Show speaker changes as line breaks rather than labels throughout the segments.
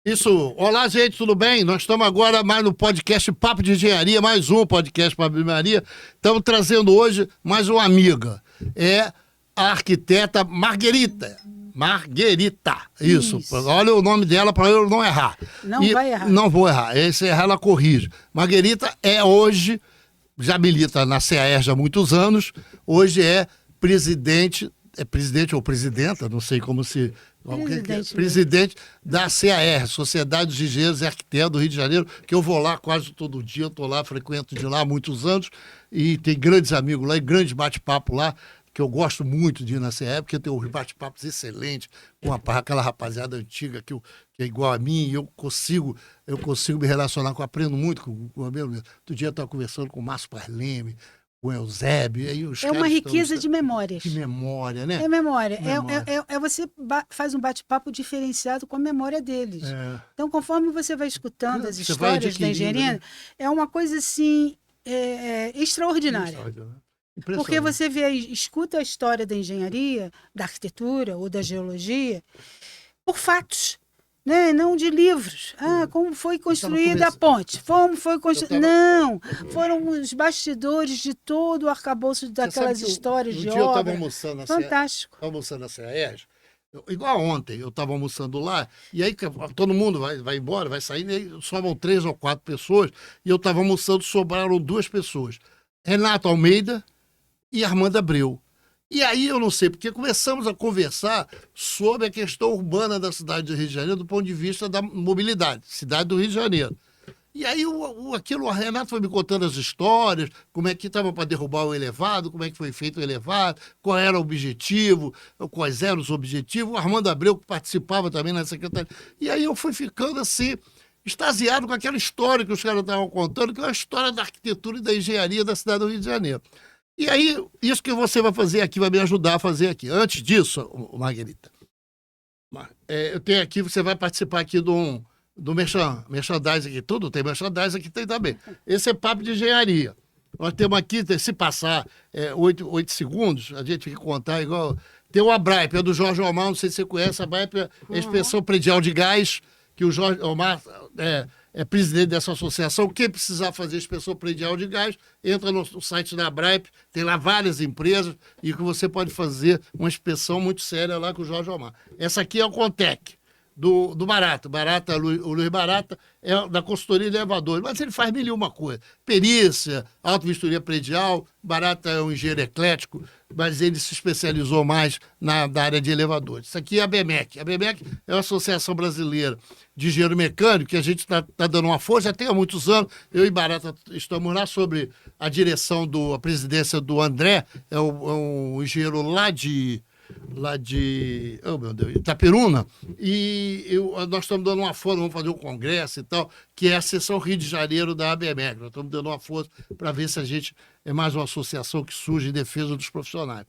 Isso. Olá, gente, tudo bem? Nós estamos agora mais no podcast Papo de Engenharia, mais um podcast Papo de Engenharia. Estamos trazendo hoje mais uma amiga. É a arquiteta Marguerita. Marguerita, isso. Olha o nome dela para eu não errar.
Não vai errar.
Não vou errar. Se errar, ela corrige. Marguerita é hoje, já milita na CAERJ há muitos anos, hoje é presidente ou presidenta, não sei como se... Presidente da CAERJ, Sociedade de Engenheiros e Arquitetos do Rio de Janeiro, que eu vou lá quase todo dia, eu estou lá, frequento de lá há muitos anos, e tem grandes amigos lá e grandes bate-papo lá, que eu gosto muito de ir na CAERJ, porque tem uns bate-papos excelentes com aquela rapaziada antiga que é igual a mim, e eu consigo me relacionar, aprendo muito com o meu. Outro dia eu estava conversando com o Márcio Parleme, com o Eusébio. Aí os
é uma riqueza de memórias.
De memória, né?
É memória. Você faz um bate-papo diferenciado com a memória deles. Então, conforme você vai escutando as histórias da engenharia, é uma coisa assim extraordinária. Porque você escuta a história da engenharia, da arquitetura ou da geologia por fatos. Né? Não de livros. Como foi construída a ponte? Como foi construída... Não! Foram os bastidores de todo o arcabouço daquelas histórias de obra.
Eu estava almoçando
Fantástico.
Almoçando na CAERJ, igual ontem, eu estava almoçando lá, e aí todo mundo vai embora, vai sair, e aí sobram 3 ou 4 pessoas, e eu estava almoçando, sobraram 2 pessoas. Renato Almeida e Armando Abreu. E aí, eu não sei, porque começamos a conversar sobre a questão urbana da cidade do Rio de Janeiro do ponto de vista da mobilidade, cidade do Rio de Janeiro. E aí, o Renato foi me contando as histórias, como é que estava para derrubar o elevado, como é que foi feito o elevado, qual era o objetivo, quais eram os objetivos. O Armando Abreu, que participava também na secretaria. E aí, eu fui ficando assim, extasiado com aquela história que os caras estavam contando, que é a história da arquitetura e da engenharia da cidade do Rio de Janeiro. E aí, isso que você vai fazer aqui, vai me ajudar a fazer aqui. Antes disso, Marguerita, eu tenho aqui, você vai participar aqui do merchandising aqui. Tudo tem merchandising aqui, tem também. Esse é papo de engenharia. Nós temos aqui, se passar 8 segundos, a gente tem que contar igual... Tem o ABRAIP, é do Jorge Omar, não sei se você conhece, a ABRAIP é a Inspeção Predial de Gás, que o Jorge Omar é presidente dessa associação. Quem precisar fazer inspeção predial de gás, entra no site da ABRAIP, tem lá várias empresas e que você pode fazer uma inspeção muito séria lá com o Jorge Omar. Essa aqui é o Contec, do Barata. O Luiz Barata é da consultoria de elevadores, mas ele faz 1001 coisa. Perícia, auto-vistoria predial. Barata é um engenheiro eclético, mas ele se especializou mais na área de elevadores. Isso aqui é a BMEC. A BMEC é a Associação Brasileira de Engenheiro Mecânico, que a gente está dando uma força, já tem há muitos anos. Eu e Barata estamos lá sobre a direção a presidência do André, é um engenheiro lá de oh, meu Deus, Itaperuna, e nós estamos dando uma força, vamos fazer um congresso e tal, que é a seção Rio de Janeiro da ABMEC. Nós estamos dando uma força para ver se a gente é mais uma associação que surge em defesa dos profissionais.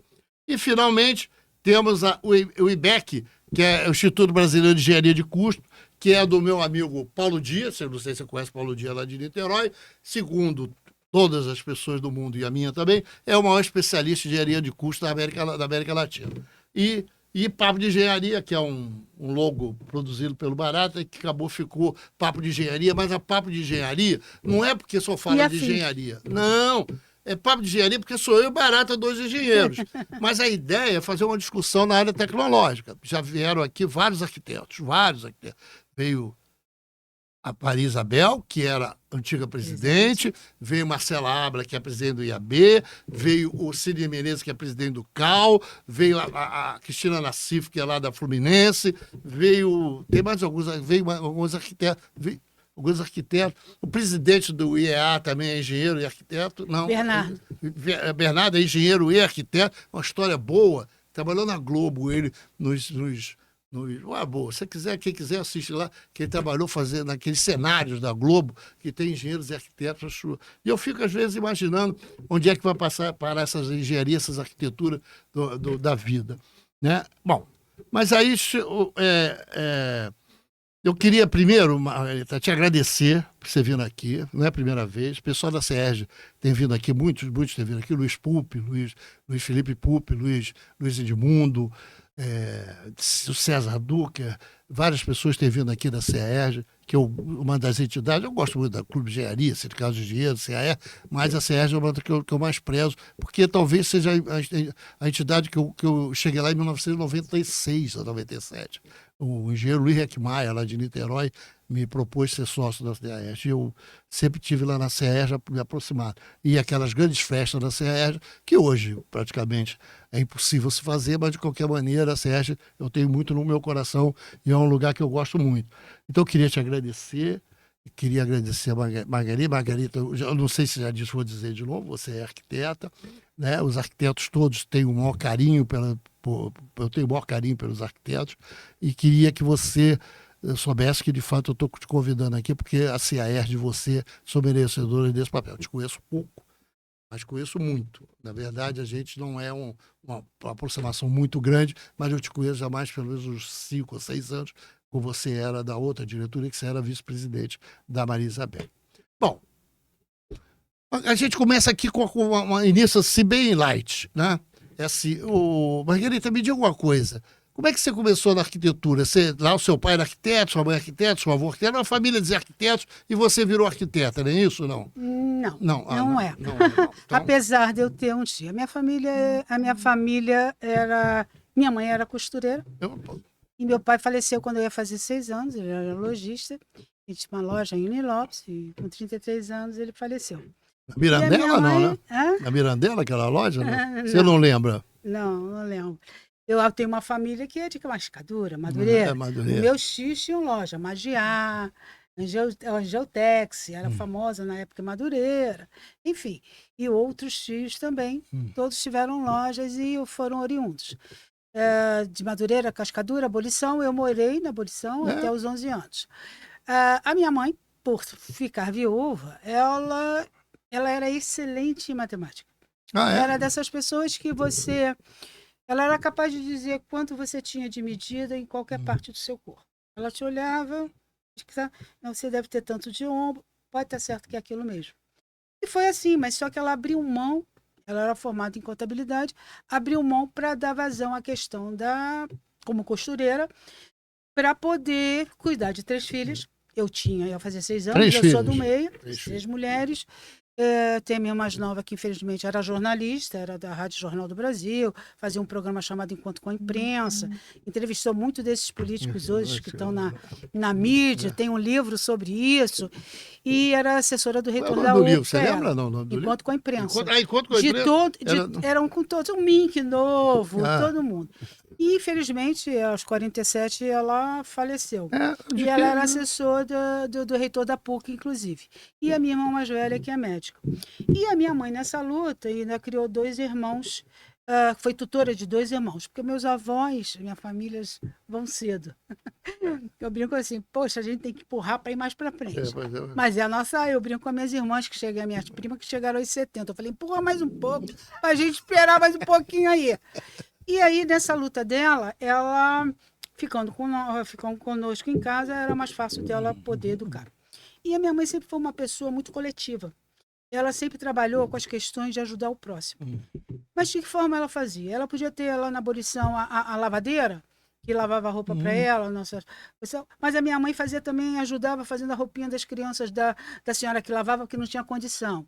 E, finalmente, temos o IBEC, que é o Instituto Brasileiro de Engenharia de Custo, que é do meu amigo Paulo Dias, não sei se você conhece Paulo Dias lá de Niterói, segundo todas as pessoas do mundo e a minha também, é o maior especialista em engenharia de custo da América Latina. E Papo de Engenharia, que é um logo produzido pelo Barata, que ficou Papo de Engenharia, mas a Papo de Engenharia não é porque só fala de engenharia. Não, é Papo de Engenharia porque sou eu e Barata, 2 engenheiros. Mas a ideia é fazer uma discussão na área tecnológica. Já vieram aqui vários arquitetos. Veio a Maria Isabel, que era antiga presidente, veio Marcela Abra, que é presidente do IAB, veio o Sidney Menezes, que é presidente do CAL, veio a Cristina Nassif, que é lá da Fluminense, veio alguns arquitetos, o presidente do IEA também é engenheiro e arquiteto, não, Bernardo é engenheiro e arquiteto, uma história boa, trabalhou na Globo, ele boa. Quem quiser assiste lá, quem trabalhou fazendo aqueles cenários da Globo, que tem engenheiros e arquitetos. E eu fico, às vezes, imaginando onde é que vai parar essas engenharias, essas arquiteturas da vida. Né? Bom, mas aí eu queria primeiro, Margarita, te agradecer por você vir aqui, não é a primeira vez. O pessoal da CERJ tem vindo aqui, muitos têm vindo aqui, Luiz Pupi, Luiz Felipe Pupi, Luiz Edmundo, o César Duque, várias pessoas têm vindo aqui da CAERJ, que é uma das entidades, eu gosto muito da Clube de Engenharia, Sindicato de Engenheiro, CAERJ, mas a CAERJ é uma das que eu mais prezo, porque talvez seja a entidade que eu cheguei lá em 1996 ou 97. O engenheiro Luiz Reckmaia, lá de Niterói, me propôs ser sócio da CAERJ. Eu sempre estive lá na CAERJ para me aproximar. E aquelas grandes festas da CAERJ, que hoje praticamente é impossível se fazer, mas de qualquer maneira a CAERJ eu tenho muito no meu coração e é um lugar que eu gosto muito. Então eu queria te agradecer, queria agradecer a Margarita. Margarita, eu não sei se já disse, vou dizer de novo, você é arquiteta, né? Os arquitetos todos têm o maior carinho eu tenho o maior carinho pelos arquitetos e queria que você soubesse que, de fato, eu estou te convidando aqui porque a CAERJ de você sou merecedora desse papel. Eu te conheço pouco, mas conheço muito. Na verdade, a gente não é uma aproximação muito grande, mas eu te conheço já mais pelo menos uns 5 ou 6 anos, como você era da outra diretoria, que você era vice-presidente da Maria Isabel. Bom, a gente começa aqui com uma início assim, bem light, né? É assim, Margarita, me diga uma coisa. Como é que você começou na arquitetura? Lá o seu pai era arquiteto, sua mãe é arquiteto, seu avô arquiteto, uma família de arquitetos e você virou arquiteta, não é isso, não?
Não,
Não
é.
Não. Então...
Apesar de eu ter um tio. A minha família era... Minha mãe era costureira. E meu pai faleceu quando eu ia fazer 6 anos, ele era lojista. Ele tinha uma loja em Unilopes e com 33 anos ele faleceu.
Na Mirandela,
mãe...
não, né?
Hã?
Na Mirandela, aquela loja? Né? Você não lembra?
Não lembro. Eu tenho uma família que é de Mascadura, Madureira.
Madureira.
Meus tios tinham loja, Magiá, Angeltex, era famosa na época em Madureira. Enfim, e outros tios também, todos tiveram lojas e foram oriundos. De Madureira, Cascadura, Abolição, eu morei na Abolição até os 11 anos. A minha mãe, por ficar viúva, ela era excelente em matemática. Era dessas pessoas que ela era capaz de dizer quanto você tinha de medida em qualquer parte do seu corpo. Ela te olhava, não, você deve ter tanto de ombro, pode estar certo que é aquilo mesmo. E foi assim, mas só que ela abriu mão, ela era formada em contabilidade, abriu mão para dar vazão à questão como costureira, para poder cuidar de 3 filhas. Eu ia fazer 6 anos,
3
eu
filhos.
sou do meio,
3
3 mulheres. Tem a minha mais nova, que infelizmente era jornalista, era da Rádio Jornal do Brasil, fazia um programa chamado Encontro com a Imprensa, entrevistou muito desses políticos hoje que estão na mídia, tem um livro sobre isso, e era assessora do reitor da UFPE.
Você lembra? Não,
Encontro com a Imprensa.
Encontro com a Imprensa?
Eram com todos, um Mink novo, todo mundo. E, infelizmente, aos 47, ela faleceu. E ela era assessora do reitor da PUC, inclusive. E a minha irmã mais velha, que é médica. E a minha mãe, nessa luta, ainda criou 2 irmãos, foi tutora de 2 irmãos, porque meus avós, minha família, vão cedo. Eu brinco assim, poxa, a gente tem que empurrar para ir mais para frente. Mas eu brinco com as minhas irmãs, as minhas primas, que chegaram aos 70. Eu falei, empurra mais um pouco, para a gente esperar mais um pouquinho aí. E aí, nessa luta dela, ela ficando conosco em casa, era mais fácil dela poder educar. E a minha mãe sempre foi uma pessoa muito coletiva. Ela sempre trabalhou com as questões de ajudar o próximo. Mas de que forma ela fazia? Ela podia ter lá na abolição a lavadeira, que lavava a roupa para ela. Mas a minha mãe ajudava fazendo a roupinha das crianças da senhora que lavava, porque não tinha condição.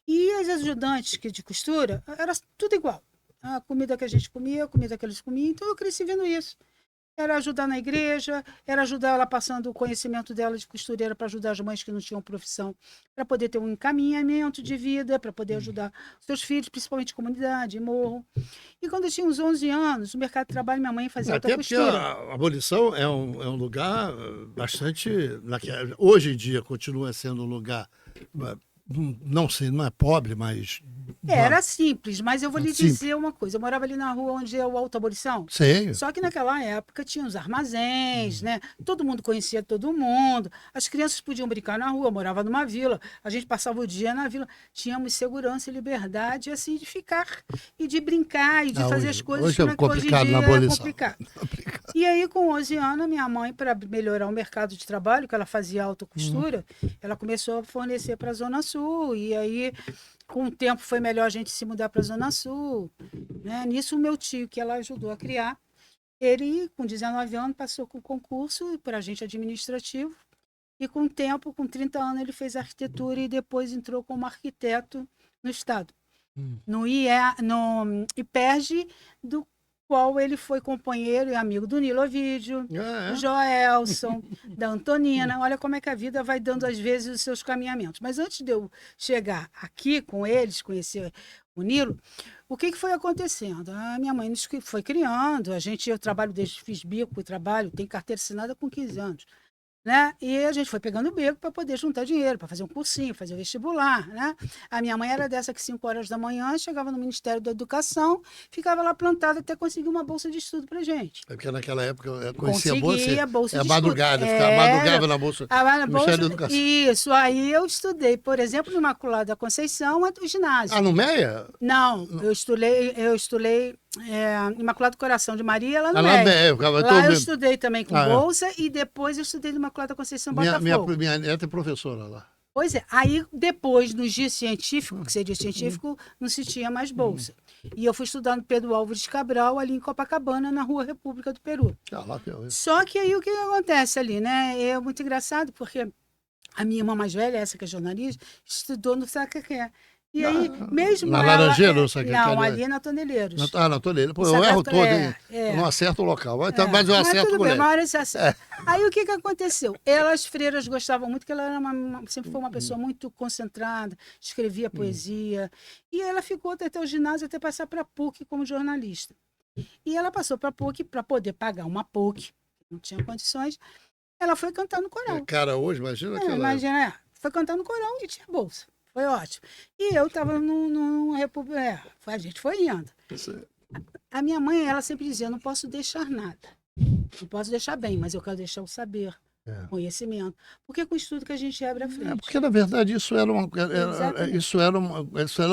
E as ajudantes de costura, era tudo igual. A comida que a gente comia, a comida que eles comiam. Então eu cresci vendo isso. Era ajudar na igreja, era ajudar ela passando o conhecimento dela de costureira para ajudar as mães que não tinham profissão, para poder ter um encaminhamento de vida, para poder ajudar seus filhos, principalmente comunidade, morro. E quando eu tinha uns 11 anos, o mercado de trabalho, minha mãe fazia alta costura.
A abolição é um lugar bastante... Hoje em dia continua sendo um lugar... Não sei, não é pobre, mas...
Era simples, mas eu vou lhe dizer uma coisa. Eu morava ali na rua onde é o Alto Abolição.
Sim.
Só que naquela época tinha os armazéns, né? Todo mundo conhecia todo mundo. As crianças podiam brincar na rua. Eu morava numa vila. A gente passava o dia na vila. Tínhamos segurança e liberdade, assim, de ficar e de brincar e de fazer as coisas
hoje é complicado, hoje em dia
na abolição. É complicado. E aí, com 11 anos, minha mãe, para melhorar o mercado de trabalho, que ela fazia alta costura, ela começou a fornecer para a Zona Sul. E aí, com o tempo, foi melhor a gente se mudar para a Zona Sul. Né? Nisso, o meu tio, que ela ajudou a criar, Ele, com 19 anos, passou com concurso para agente administrativo e, com o tempo, com 30 anos, ele fez arquitetura e depois entrou como arquiteto no Estado, no IPERJ, do qual ele foi companheiro e amigo do Nilo Ovidio, do Joelson, da Antonina. Olha como é que a vida vai dando, às vezes, os seus caminhamentos. Mas antes de eu chegar aqui com eles, conhecer o Nilo, o que foi acontecendo? A minha mãe nos foi criando, eu trabalho desde, fiz bico e trabalho, tenho carteira assinada com 15 anos. Né? E a gente foi pegando o beco para poder juntar dinheiro, para fazer um cursinho, fazer o vestibular. Né? A minha mãe era dessa que 5 horas da manhã chegava no Ministério da Educação, ficava lá plantada até conseguir uma bolsa de estudo para gente.
É porque naquela época eu conhecia
a bolsa de
madrugada,
estudo.
Madrugava na bolsa do Ministério da Educação.
Isso, aí eu estudei, por exemplo, no Imaculada Conceição, o ginásio.
Ah, no Meia?
Não, eu estudei Imaculado Coração de Maria, lá no
Meia.
Lá eu estudei também com bolsa e depois eu estudei no Imaculada Conceição Botafogo.
Minha neta é professora lá.
Pois é, aí depois, nos dias científicos, que seria científico, não se tinha mais bolsa. E eu fui estudar no Pedro Álvares Cabral, ali em Copacabana, na Rua República do Peru. Só que aí o que acontece ali, né? É muito engraçado, porque a minha irmã mais velha, essa que é jornalista, estudou no Sacaqué. E aí, mesmo
na
ela...
Laranjeira,
não, ali na Toneleiros.
Na Toneleiros. Pô, eu erro todo, hein? Eu não acerto o local. Mas eu acerto com ele.
Aí o que aconteceu? As freiras gostavam muito, que ela era sempre foi uma pessoa muito concentrada, escrevia poesia. E ela ficou até o ginásio, até passar para a PUC como jornalista. E ela passou para a PUC para poder pagar uma PUC, não tinha condições. Ela foi cantar no coral.
Cara, hoje, imagina aquela...
Imagina, foi cantar no coral e tinha bolsa. Foi ótimo. E eu estava no República. A gente foi indo. A minha mãe, ela sempre dizia: não posso deixar nada. Não posso deixar bem, mas eu quero deixar o saber, conhecimento. Porque com o estudo que a gente abre a frente.
Porque, na verdade, isso era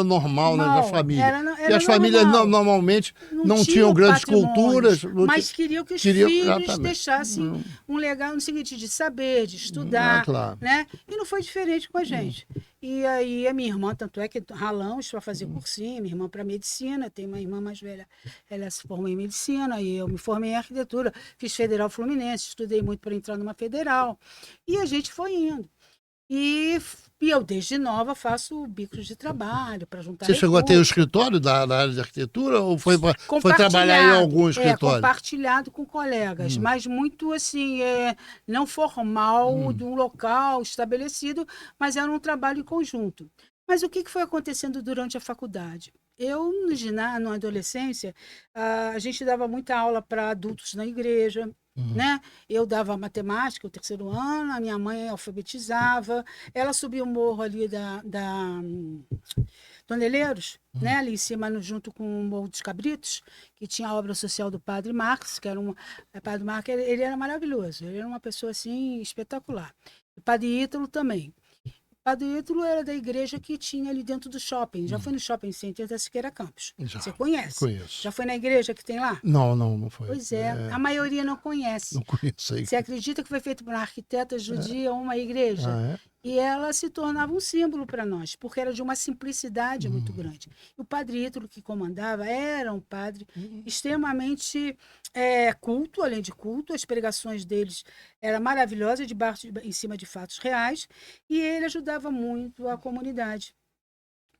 normal, né, na família. E as famílias normalmente não tinham grandes culturas.
Mas queriam que os filhos deixassem um legado no seguinte, de saber, de estudar.
Claro.
Né? E não foi diferente com a gente. E aí a minha irmã, tanto é que ralamos para fazer cursinho, minha irmã para medicina, tem uma irmã mais velha, ela se formou em medicina, e eu me formei em arquitetura, fiz Federal Fluminense, estudei muito para entrar numa federal, e a gente foi indo. E eu, desde nova, faço bicos de trabalho para juntar
Você chegou a ter o escritório da área de arquitetura ou foi trabalhar em algum escritório?
Compartilhado com colegas, mas muito assim, não formal, de um local estabelecido, mas era um trabalho em conjunto. Mas o que foi acontecendo durante a faculdade? Eu, na adolescência, a gente dava muita aula para adultos na igreja, né? Eu dava matemática o 3º ano, a minha mãe alfabetizava, ela subia o morro ali da Toneleiros, né? Ali em cima, junto com o Morro dos Cabritos, que tinha a obra social do Padre Marcos, que era o Padre Marcos, ele era maravilhoso, ele era uma pessoa assim espetacular. O Padre Ítalo também. Padre Ítalo era da igreja que tinha ali dentro do shopping. Já foi no shopping center da Siqueira Campos. Você conhece?
Conheço.
Já foi na igreja que tem lá?
Não foi.
Pois é, a maioria não conhece.
Não conheço aí.
Você acredita que foi feito por uma arquiteta judia uma igreja? E ela se tornava um símbolo para nós, porque era de uma simplicidade muito grande. E o Padre Ítalo que comandava era um padre extremamente culto, além de culto, as pregações deles eram maravilhosas, em cima de fatos reais, e ele ajudava muito a comunidade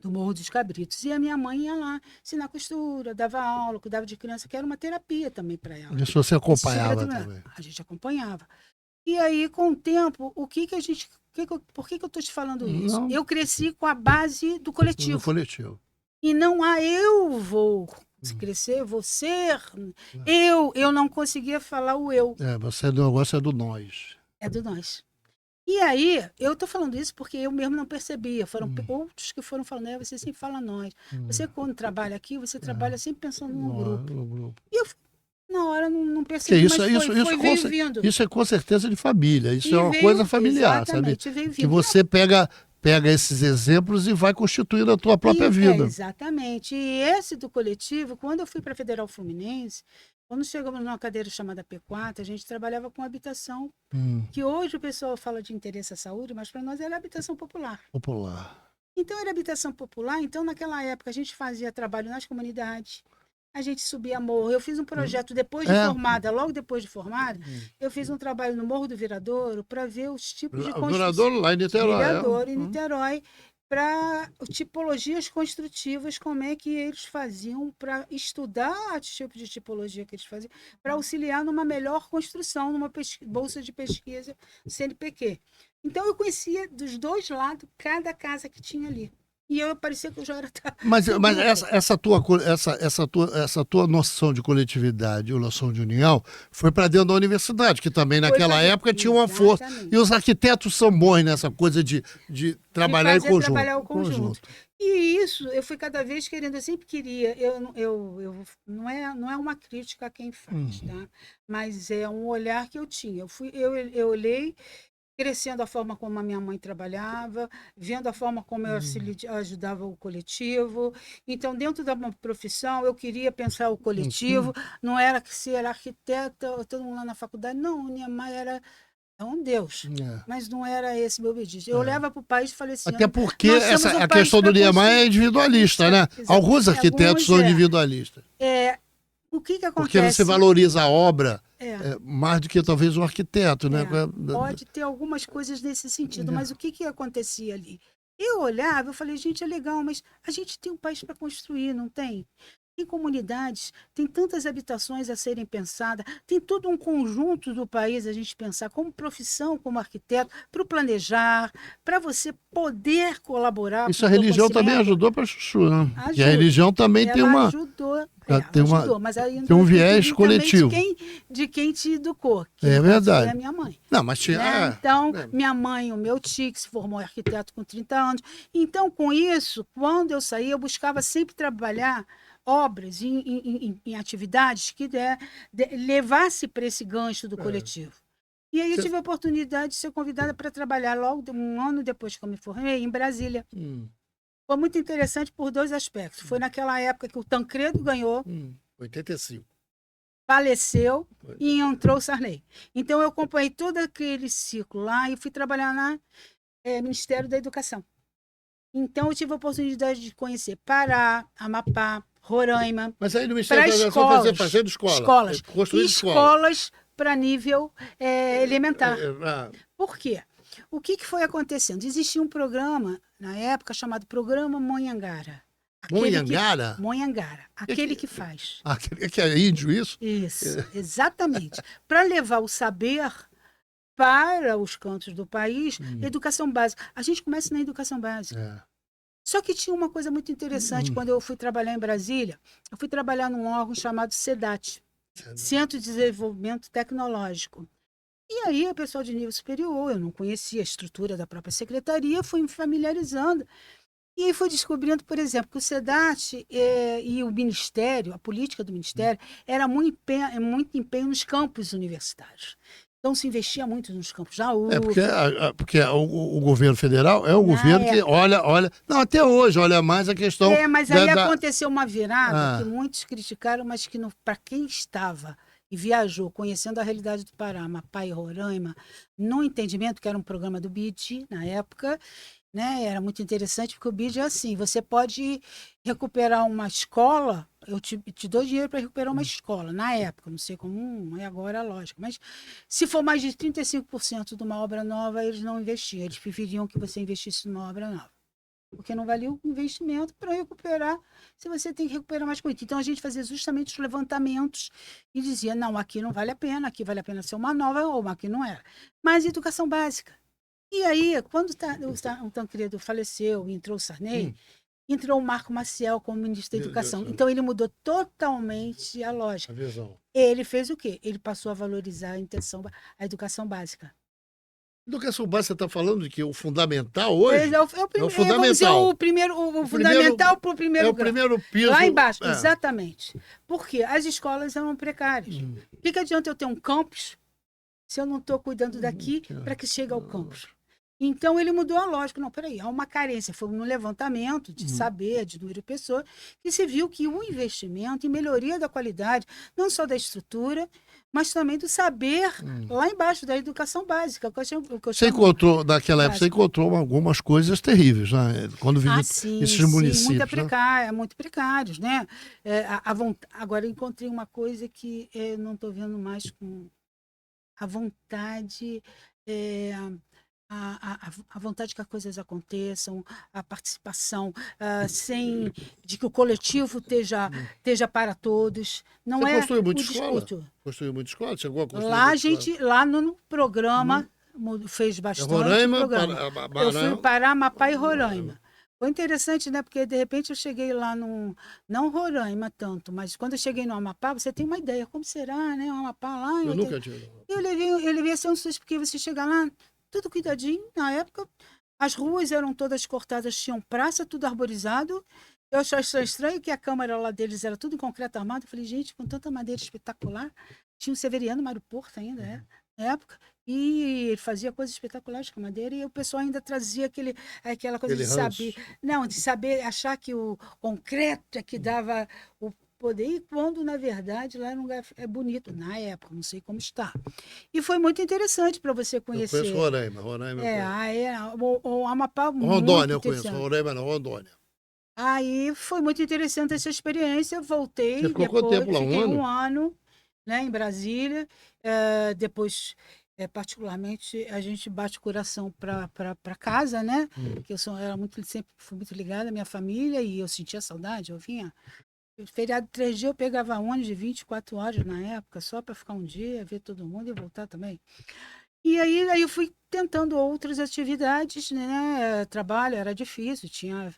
do Morro dos Cabritos. E a minha mãe ia lá ensinar costura, dava aula, cuidava de criança, que era uma terapia também para ela.
Isso você acompanhava também?
A gente acompanhava. E aí, com o tempo, por que eu estou te falando isso?
Não.
Eu cresci com a base do coletivo.
Do coletivo.
E não eu vou crescer, vou ser. Eu não conseguia falar o eu.
O negócio é do nós.
É do nós. E aí, eu estou falando isso porque eu mesmo não percebia. Foram outros que foram falando, você sempre fala nós. Você, quando trabalha aqui, você trabalha sempre pensando no grupo. E eu, na hora, não percebi, mas foi vindo.
Isso é com certeza de família. Isso é uma coisa familiar, sabe? Que você pega esses exemplos e vai constituindo a tua própria vida.
Exatamente. E esse do coletivo, quando eu fui para a Federal Fluminense, quando chegamos numa cadeira chamada P4, a gente trabalhava com habitação, que hoje o pessoal fala de interesse à saúde, mas para nós era habitação popular. Então era habitação popular, então naquela época a gente fazia trabalho nas comunidades, a gente subia morro. Eu fiz um projeto depois de formada, logo depois de formada, eu fiz um trabalho no Morro do Viradouro para ver os tipos de construção.
Viradouro lá em Niterói.
Viradouro em Niterói, para tipologias construtivas, como é que eles faziam para estudar o tipo de tipologia que eles faziam, para auxiliar numa melhor construção, numa bolsa de pesquisa CNPq. Então, eu conhecia dos dois lados cada casa que tinha ali. E eu parecia que eu já era...
Mas essa tua noção de coletividade ou noção de união foi para dentro da universidade, que também naquela época tinha uma força. E os arquitetos são bons nessa coisa de trabalhar em conjunto.
Trabalhar o conjunto. E isso, eu fui cada vez querendo, eu sempre queria, não é uma crítica a quem faz, tá? Mas é um olhar que eu tinha. Eu olhei crescendo a forma como a minha mãe trabalhava, vendo a forma como eu ajudava o coletivo. Então, dentro da minha profissão, eu queria pensar o coletivo. Não era que ser arquiteta, todo mundo lá na faculdade. Não, minha mãe era um Deus. Mas não era esse meu objetivo. Eu olhava para o país e falei assim...
Até porque a questão do Niemeyer é individualista, né? Alguns arquitetos são individualistas.
O que acontece?
Porque você valoriza a obra mais do que talvez um arquiteto, né?
Pode ter algumas coisas nesse sentido, mas o que acontecia ali? Eu olhava, eu falei, gente, é legal, mas a gente tem um país para construir, não tem? Tem comunidades, tem tantas habitações a serem pensadas, tem todo um conjunto do país a gente pensar como profissão, como arquiteto, para o planejar, para você poder colaborar.
Isso a religião também ajudou para Chuchu, né? E a religião também tem uma...
Ajudou, mas aí
tem um viés coletivo.
De quem te educou.
É verdade.
Foi a minha mãe.
Não, mas tinha...
Então, minha mãe, o meu tio, que se formou arquiteto com 30 anos. Então, com isso, quando eu saí, eu buscava sempre trabalhar obras em atividades que levasse para esse gancho do coletivo. E aí eu tive a oportunidade de ser convidada para trabalhar logo um ano depois que eu me formei, em Brasília. Foi muito interessante por dois aspectos. Foi naquela época que o Tancredo ganhou.
85.
Faleceu e entrou o Sarney. Então eu acompanhei todo aquele ciclo lá e fui trabalhar no Ministério da Educação. Então eu tive a oportunidade de conhecer Pará, Amapá, Roraima.
Mas aí no Ministério da Educação fazendo escolas.
Escolas para nível elementar. Por quê? O que foi acontecendo? Existia um programa, na época, chamado Programa Monhangara. Monhangara, aquele que faz.
Aquele que é índio, isso?
Isso, exatamente. Para levar o saber para os cantos do país, educação básica. A gente começa na educação básica. Só que tinha uma coisa muito interessante. Quando eu fui trabalhar em Brasília, eu fui trabalhar num órgão chamado CEDAT, Centro de Desenvolvimento Tecnológico. E aí, o pessoal de nível superior, eu não conhecia a estrutura da própria secretaria, fui me familiarizando. E aí fui descobrindo, por exemplo, que o CEDAT e o Ministério, a política do Ministério, era muito empenho nos campos universitários. Então, se investia muito nos campos da UF.
Porque o governo federal é o governo que olha... Não, até hoje, olha mais a questão...
Mas aí aconteceu uma virada que muitos criticaram, mas que para quem estava e viajou, conhecendo a realidade do Pará, Amapá e Roraima, no entendimento que era um programa do BID, na época, né, era muito interessante, porque o BID é assim, você pode recuperar uma escola... Eu te dou dinheiro para recuperar uma escola, na época, não sei como é agora, lógico, mas se for mais de 35% de uma obra nova, eles não investiam, eles preferiam que você investisse numa obra nova, porque não valia o investimento para recuperar, se você tem que recuperar mais coisa. Então, a gente fazia justamente os levantamentos e dizia, não, aqui não vale a pena, aqui vale a pena ser uma nova, ou aqui não era. Mas educação básica. E aí, quando o Tancredo faleceu e entrou o Sarney, entrou o Marco Maciel como ministro da Educação. Então, ele mudou totalmente a lógica.
A visão.
Ele fez o quê? Ele passou a valorizar a educação básica.
Educação básica, você está falando de que o fundamental hoje
é o fundamental. Vamos dizer, o fundamental para o primeiro grau.
É o primeiro piso.
Lá embaixo, exatamente. Porque as escolas eram precárias. O que adianta eu ter um campus se eu não estou cuidando daqui para que chegue ao campus? Então, ele mudou a lógica. Não, peraí, há uma carência. Foi no levantamento de saber, de número de pessoas, que se viu que o investimento em melhoria da qualidade, não só da estrutura, mas também do saber lá embaixo, da educação básica.
Você encontrou, naquela época, você encontrou algumas coisas terríveis, né? Quando vive esses municípios.
Muito precários, né? Agora, encontrei uma coisa que não estou vendo mais com a vontade... A vontade que as coisas aconteçam, a participação, sem de que o coletivo esteja para todos. Não
Você
é
construiu muita
o
escola?
discurso.
Construiu muita escola? Chegou a construir
Lá,
escola?
lá no programa, fez bastante
Roraima,
programa. Eu fui para Amapá e Roraima. Foi interessante, né? Porque, de repente, eu cheguei lá não Roraima tanto, mas quando eu cheguei no Amapá, você tem uma ideia, como será, né? O Amapá lá...
Eu nunca tive.
Eu levei assim um susto, porque você chega lá, tudo cuidadinho. Na época, as ruas eram todas cortadas, tinham praça, tudo arborizado. Eu achei estranho que a câmara lá deles era tudo em concreto armado. Eu falei, gente, com tanta madeira espetacular. Tinha o Severiano Mário Porto ainda, na época. E ele fazia coisas espetaculares com madeira. E o pessoal ainda trazia aquela coisa de saber... Não, de saber achar que o concreto é que dava o poder. E quando, na verdade, lá era um lugar bonito. Na época, não sei como está. E foi muito interessante para você conhecer.
Eu conheço Roraima.
O Amapá,
Rondônia eu conheço, Roraima não, Rondônia.
Aí foi muito interessante essa experiência. Voltei.
Você ficou quanto tempo lá?
Fiquei um ano, né, em Brasília. Depois, particularmente, a gente bate o coração para casa, né? Que sempre fui muito ligada à minha família e eu sentia saudade, eu vinha. Feriado de 3 dias, eu pegava ônibus de 24 horas na época, só para ficar um dia, ver todo mundo e voltar também. E aí eu fui tentando outras atividades, né? Trabalho era difícil, tinha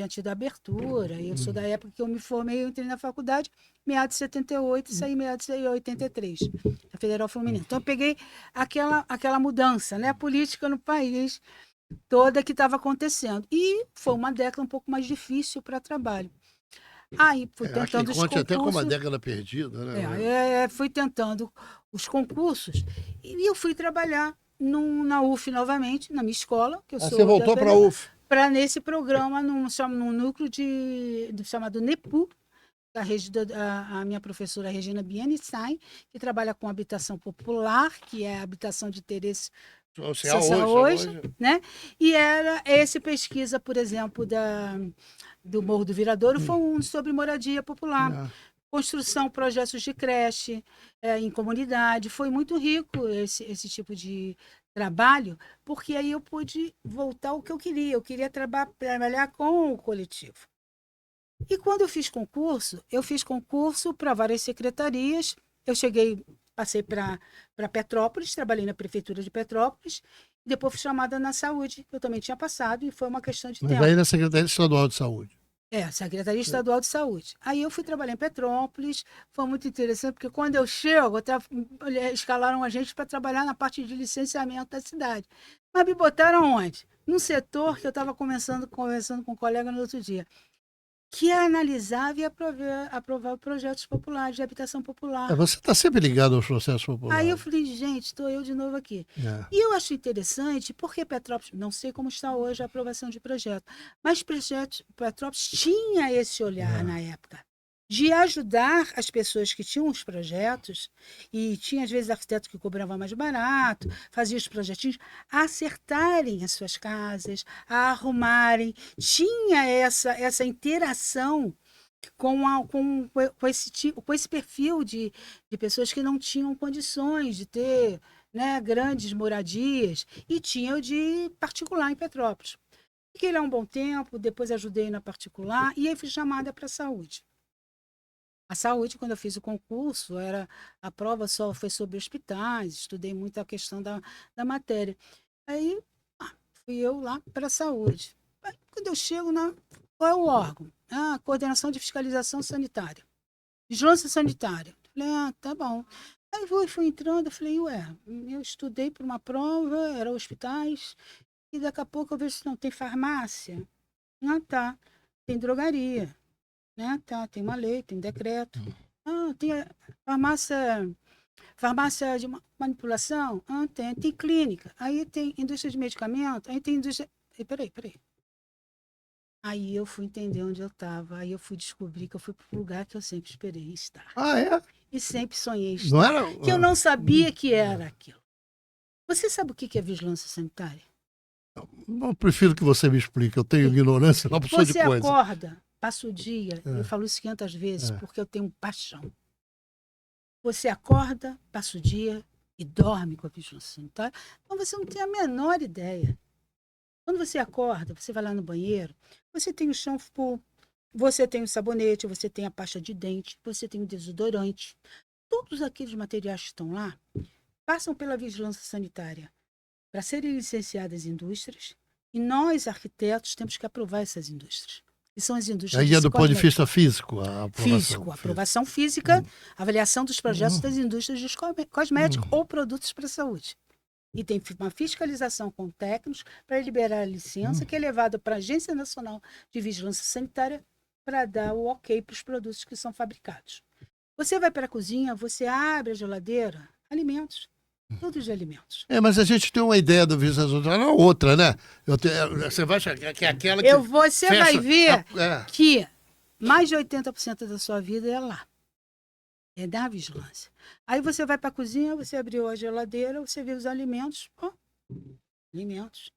tido abertura. Eu sou da época que eu me formei, eu entrei na faculdade, meados de 78, saí meados de 83, na Federal Fluminense. Então, eu peguei aquela mudança, né? A política no país toda que estava acontecendo. E foi uma década um pouco mais difícil para trabalho. Aí fui tentando os concursos.
Até como uma década perdida, né?
Fui tentando os concursos e eu fui trabalhar na UF novamente, na minha escola, que eu sou.
Você voltou para a UF?
Para nesse programa, num núcleo chamado NEPU, a minha professora Regina Bienstein, que trabalha com habitação popular, que é a habitação de interesse social hoje, né? E era essa pesquisa, por exemplo, do Morro do Viradouro, foi sobre moradia popular. Construção, projetos de creche em comunidade. Foi muito rico esse tipo de trabalho, porque aí eu pude voltar ao que eu queria. Eu queria trabalhar com o coletivo. E quando eu fiz concurso para várias secretarias. Passei para Petrópolis, trabalhei na prefeitura de Petrópolis, e depois fui chamada na saúde, que eu também tinha passado, e foi uma questão de tempo.
Mas aí na Secretaria Estadual de Saúde.
Secretaria Estadual de Saúde. Aí eu fui trabalhar em Petrópolis, foi muito interessante, porque quando eu chego, escalaram a gente para trabalhar na parte de licenciamento da cidade. Mas me botaram onde? Num setor que eu estava conversando com um colega no outro dia, que analisava e aprovava projetos populares, de habitação popular.
Você está sempre ligado aos processos populares.
Aí eu falei, gente, estou eu de novo aqui. E eu acho interessante, porque Petrópolis, não sei como está hoje a aprovação de projeto, mas Petrópolis tinha esse olhar na época, de ajudar as pessoas que tinham os projetos, e tinha às vezes arquiteto que cobrava mais barato, fazia os projetinhos, a acertarem as suas casas, a arrumarem. Tinha essa interação com esse perfil de pessoas que não tinham condições de ter, né, grandes moradias, e tinha o de particular em Petrópolis. Fiquei lá um bom tempo, depois ajudei na particular, e aí fui chamada para a saúde. A saúde, quando eu fiz o concurso, a prova só foi sobre hospitais, estudei muito a questão da matéria. Aí fui eu lá para a saúde. Aí, quando eu chego, qual é o órgão? Coordenação de Fiscalização Sanitária. Vigilância Sanitária. Falei, tá bom. Aí fui entrando, eu falei, eu estudei para uma prova, era hospitais, e daqui a pouco eu vejo se não tem farmácia. Tá. Tem drogaria. Né? Tá, tem uma lei, tem decreto. Tem a farmácia Farmácia de manipulação? Tem clínica. Aí tem indústria de medicamento. Aí tem indústria... Peraí. Aí eu fui entender onde eu estava. Aí eu fui descobrir que eu fui para o lugar que eu sempre esperei estar.
Ah, é?
E sempre sonhei estar.
Não era...
Que eu não sabia que era aquilo. Você sabe o que é vigilância sanitária?
Eu prefiro que você me explique. Eu tenho ignorância na pessoa de coisa.
Você acorda, passa o dia. Eu falo isso 500 vezes porque eu tenho paixão. Você acorda, passa o dia e dorme com a vigilância sanitária. Então você não tem a menor ideia. Quando você acorda, você vai lá no banheiro, você tem o shampoo, você tem o sabonete, você tem a pasta de dente, você tem o desodorante. Todos aqueles materiais que estão lá passam pela vigilância sanitária para serem licenciadas indústrias e nós, arquitetos, temos que aprovar essas indústrias. E são as indústrias
aí é do ponto de vista físico, a aprovação.
Aprovação física, avaliação dos projetos das indústrias de cosméticos ou produtos para a saúde. E tem uma fiscalização com técnicos para liberar a licença, que é levada para a Agência Nacional de Vigilância Sanitária para dar o ok para os produtos que são fabricados. Você vai para a cozinha, você abre a geladeira, alimentos. Todos de alimentos.
Mas a gente tem uma ideia do vigilância sanitária, não outra, né? Você vai achar que é aquela que
você fecha, vai ver que mais de 80% da sua vida é lá. É da vigilância. Aí você vai para a cozinha, você abriu a geladeira, você vê os alimentos. Alimentos.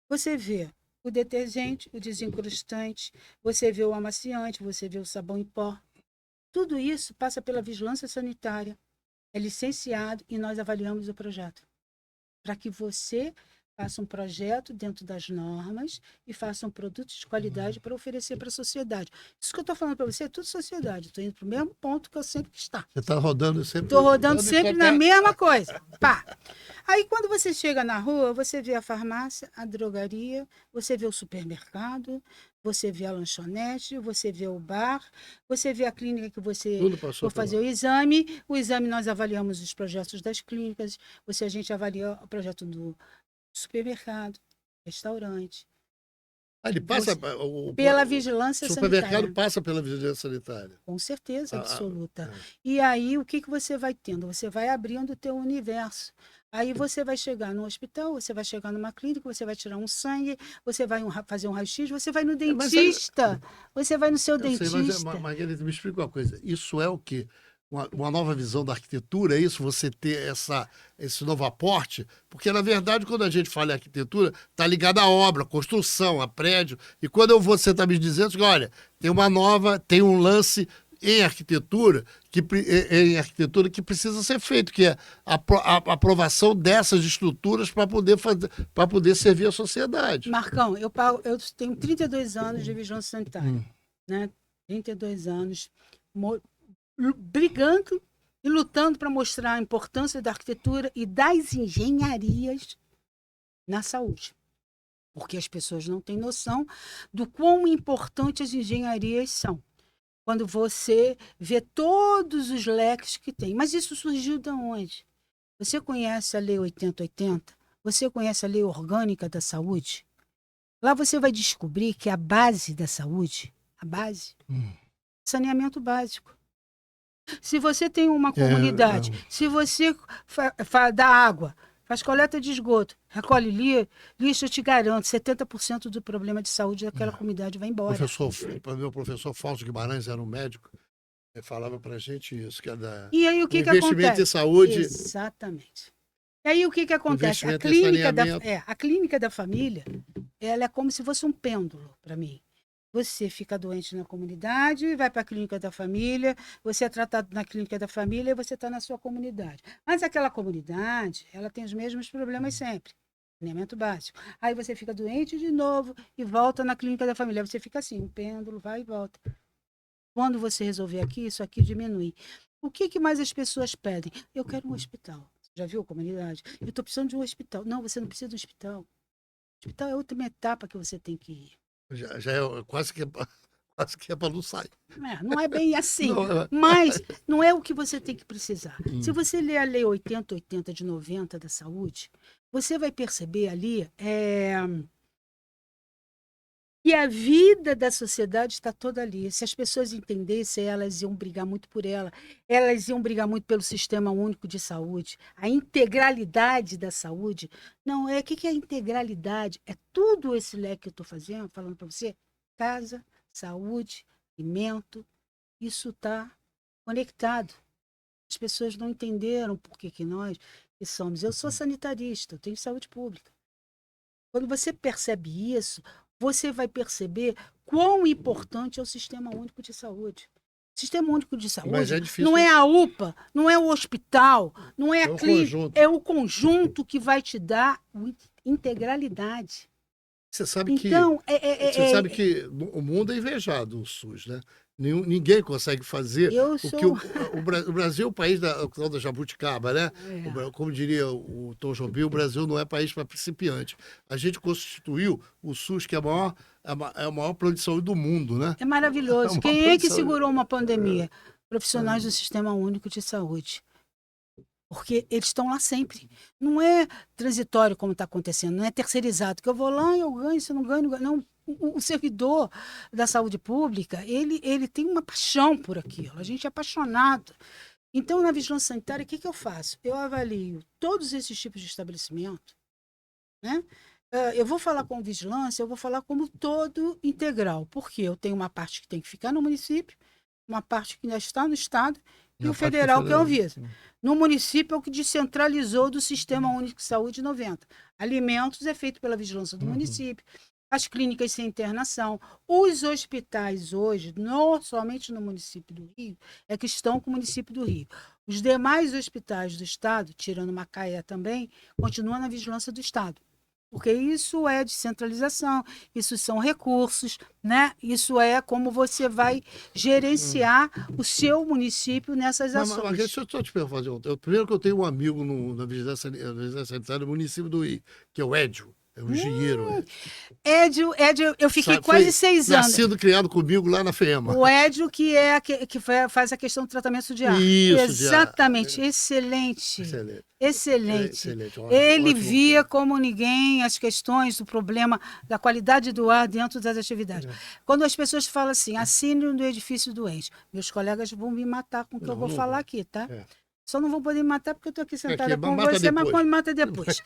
Você vê o detergente, o desencrustante, você vê o amaciante, você vê o sabão em pó. Tudo isso passa pela vigilância sanitária. É licenciado e nós avaliamos o projeto. Para que você faça um projeto dentro das normas e faça um produto de qualidade para oferecer para a sociedade. Isso que eu estou falando para você é tudo sociedade. Estou indo para o mesmo ponto que eu sempre estou.
Você está rodando sempre...
Estou rodando sempre na mesma coisa. Pá. Aí, quando você chega na rua, você vê a farmácia, a drogaria, você vê o supermercado, você vê a lanchonete, você vê o bar, você vê a clínica que você for fazer o exame. O exame nós avaliamos os projetos das clínicas, a gente avalia o projeto do supermercado, restaurante.
Ele passa
pela vigilância sanitária.
O supermercado passa pela vigilância sanitária.
Com certeza absoluta. E aí, o que você vai tendo? Você vai abrindo o teu universo. Aí você vai chegar no hospital, você vai chegar numa clínica, você vai tirar um sangue, você vai fazer um raio-x, você vai no dentista, você vai no seu dentista.
Mas, Margarida, me explica uma coisa. Isso é o quê? Uma nova visão da arquitetura, é isso? Você ter esse novo aporte? Porque, na verdade, quando a gente fala em arquitetura, está ligado à obra, à construção, a prédio. E quando você está me dizendo que, olha, tem um lance em arquitetura que precisa ser feito, que é a aprovação dessas estruturas para poder servir a sociedade.
Marcão, eu tenho 32 anos de vigilância sanitária, né? 32 anos brigando e lutando para mostrar a importância da arquitetura e das engenharias na saúde. Porque as pessoas não têm noção do quão importantes as engenharias são. Quando você vê todos os leques que tem. Mas isso surgiu de onde? Você conhece a Lei 8080? Você conhece a Lei Orgânica da Saúde? Lá você vai descobrir que a base da saúde, saneamento básico. Se você tem uma comunidade, se você dá água, faz coleta de esgoto, recolhe lixo, eu te garanto, 70% do problema de saúde daquela comunidade vai embora.
Meu professor Fausto Guimarães era um médico, ele falava pra gente isso, que é
e aí o que
investimento
acontece?
em saúde.
Exatamente. E aí o que acontece? A clínica da família, ela é como se fosse um pêndulo para mim. Você fica doente na comunidade, vai para a clínica da família, você é tratado na clínica da família e você está na sua comunidade. Mas aquela comunidade, ela tem os mesmos problemas sempre. Saneamento básico. Aí você fica doente de novo e volta na clínica da família. Você fica assim, um pêndulo, vai e volta. Quando você resolver aqui, isso aqui diminui. O que mais as pessoas pedem? Eu quero um hospital. Já viu a comunidade? Eu estou precisando de um hospital. Não, você não precisa de um hospital. O hospital é outra etapa que você tem que ir.
Já é quase que é para não sair.
Não é bem assim, mas não é o que você tem que precisar. Se você ler a Lei 8080 de 90 da saúde, você vai perceber ali E a vida da sociedade está toda ali. Se as pessoas entendessem, elas iam brigar muito por ela. Elas iam brigar muito pelo Sistema Único de Saúde. A integralidade da saúde. Não é. O que é a integralidade? É tudo esse leque que eu estou falando para você. Casa, saúde, alimento. Isso está conectado. As pessoas não entenderam por que nós que somos. Eu sou sanitarista, eu tenho saúde pública. Quando você percebe isso, você vai perceber quão importante é o Sistema Único de Saúde. O Sistema Único de Saúde não é a UPA, não é o hospital, não é a clínica, é o conjunto que vai te dar integralidade.
Você sabe você sabe que o mundo é invejado, o SUS, né? Ninguém consegue fazer o que o Brasil é o país da jabuticaba, né? Como diria o Tom Jobim, o Brasil não é país para principiante. A gente constituiu o SUS, que é a maior plano de saúde do mundo, né?
É maravilhoso. Quem é que segurou uma pandemia? Profissionais do Sistema Único de Saúde. Porque eles estão lá sempre. Não é transitório como está acontecendo, não é terceirizado, que eu vou lá e eu ganho, se eu não ganho, não ganho. Não. O servidor da saúde pública, ele tem uma paixão por aquilo, a gente é apaixonado. Então, na vigilância sanitária, o que eu faço? Eu avalio todos esses tipos de estabelecimento, né? Eu vou falar com vigilância, eu vou falar como todo integral, porque eu tenho uma parte que tem que ficar no município, uma parte que ainda está no estado, e o federal, que é o Anvisa. No município, é o que descentralizou do Sistema Único de Saúde 90. Alimentos é feito pela vigilância do município. As clínicas sem internação, os hospitais hoje, somente no município do Rio, é que estão com o município do Rio. Os demais hospitais do estado, tirando Macaé também, continuam na vigilância do estado. Porque isso é descentralização, isso são recursos, né? Isso é como você vai gerenciar o seu município nessas ações.
Mas deixa eu só te perguntar. Primeiro que eu tenho um amigo na vigilância sanitária do município do Rio, que é o Édio. É um engenheiro.
Édio, eu fiquei quase 6 anos.
Nascido, criado comigo lá na FEMA.
O Édio, que faz a questão do tratamento de ar.
Isso,
exatamente.
De ar.
Excelente. Ele
ótimo.
via como ninguém as questões do problema da qualidade do ar dentro das atividades. Quando as pessoas falam assim, a síndrome do edifício doente, meus colegas vão me matar com o que eu vou falar aqui, tá? Só não vão poder me matar porque eu estou aqui sentada com você, mas quando me mata depois.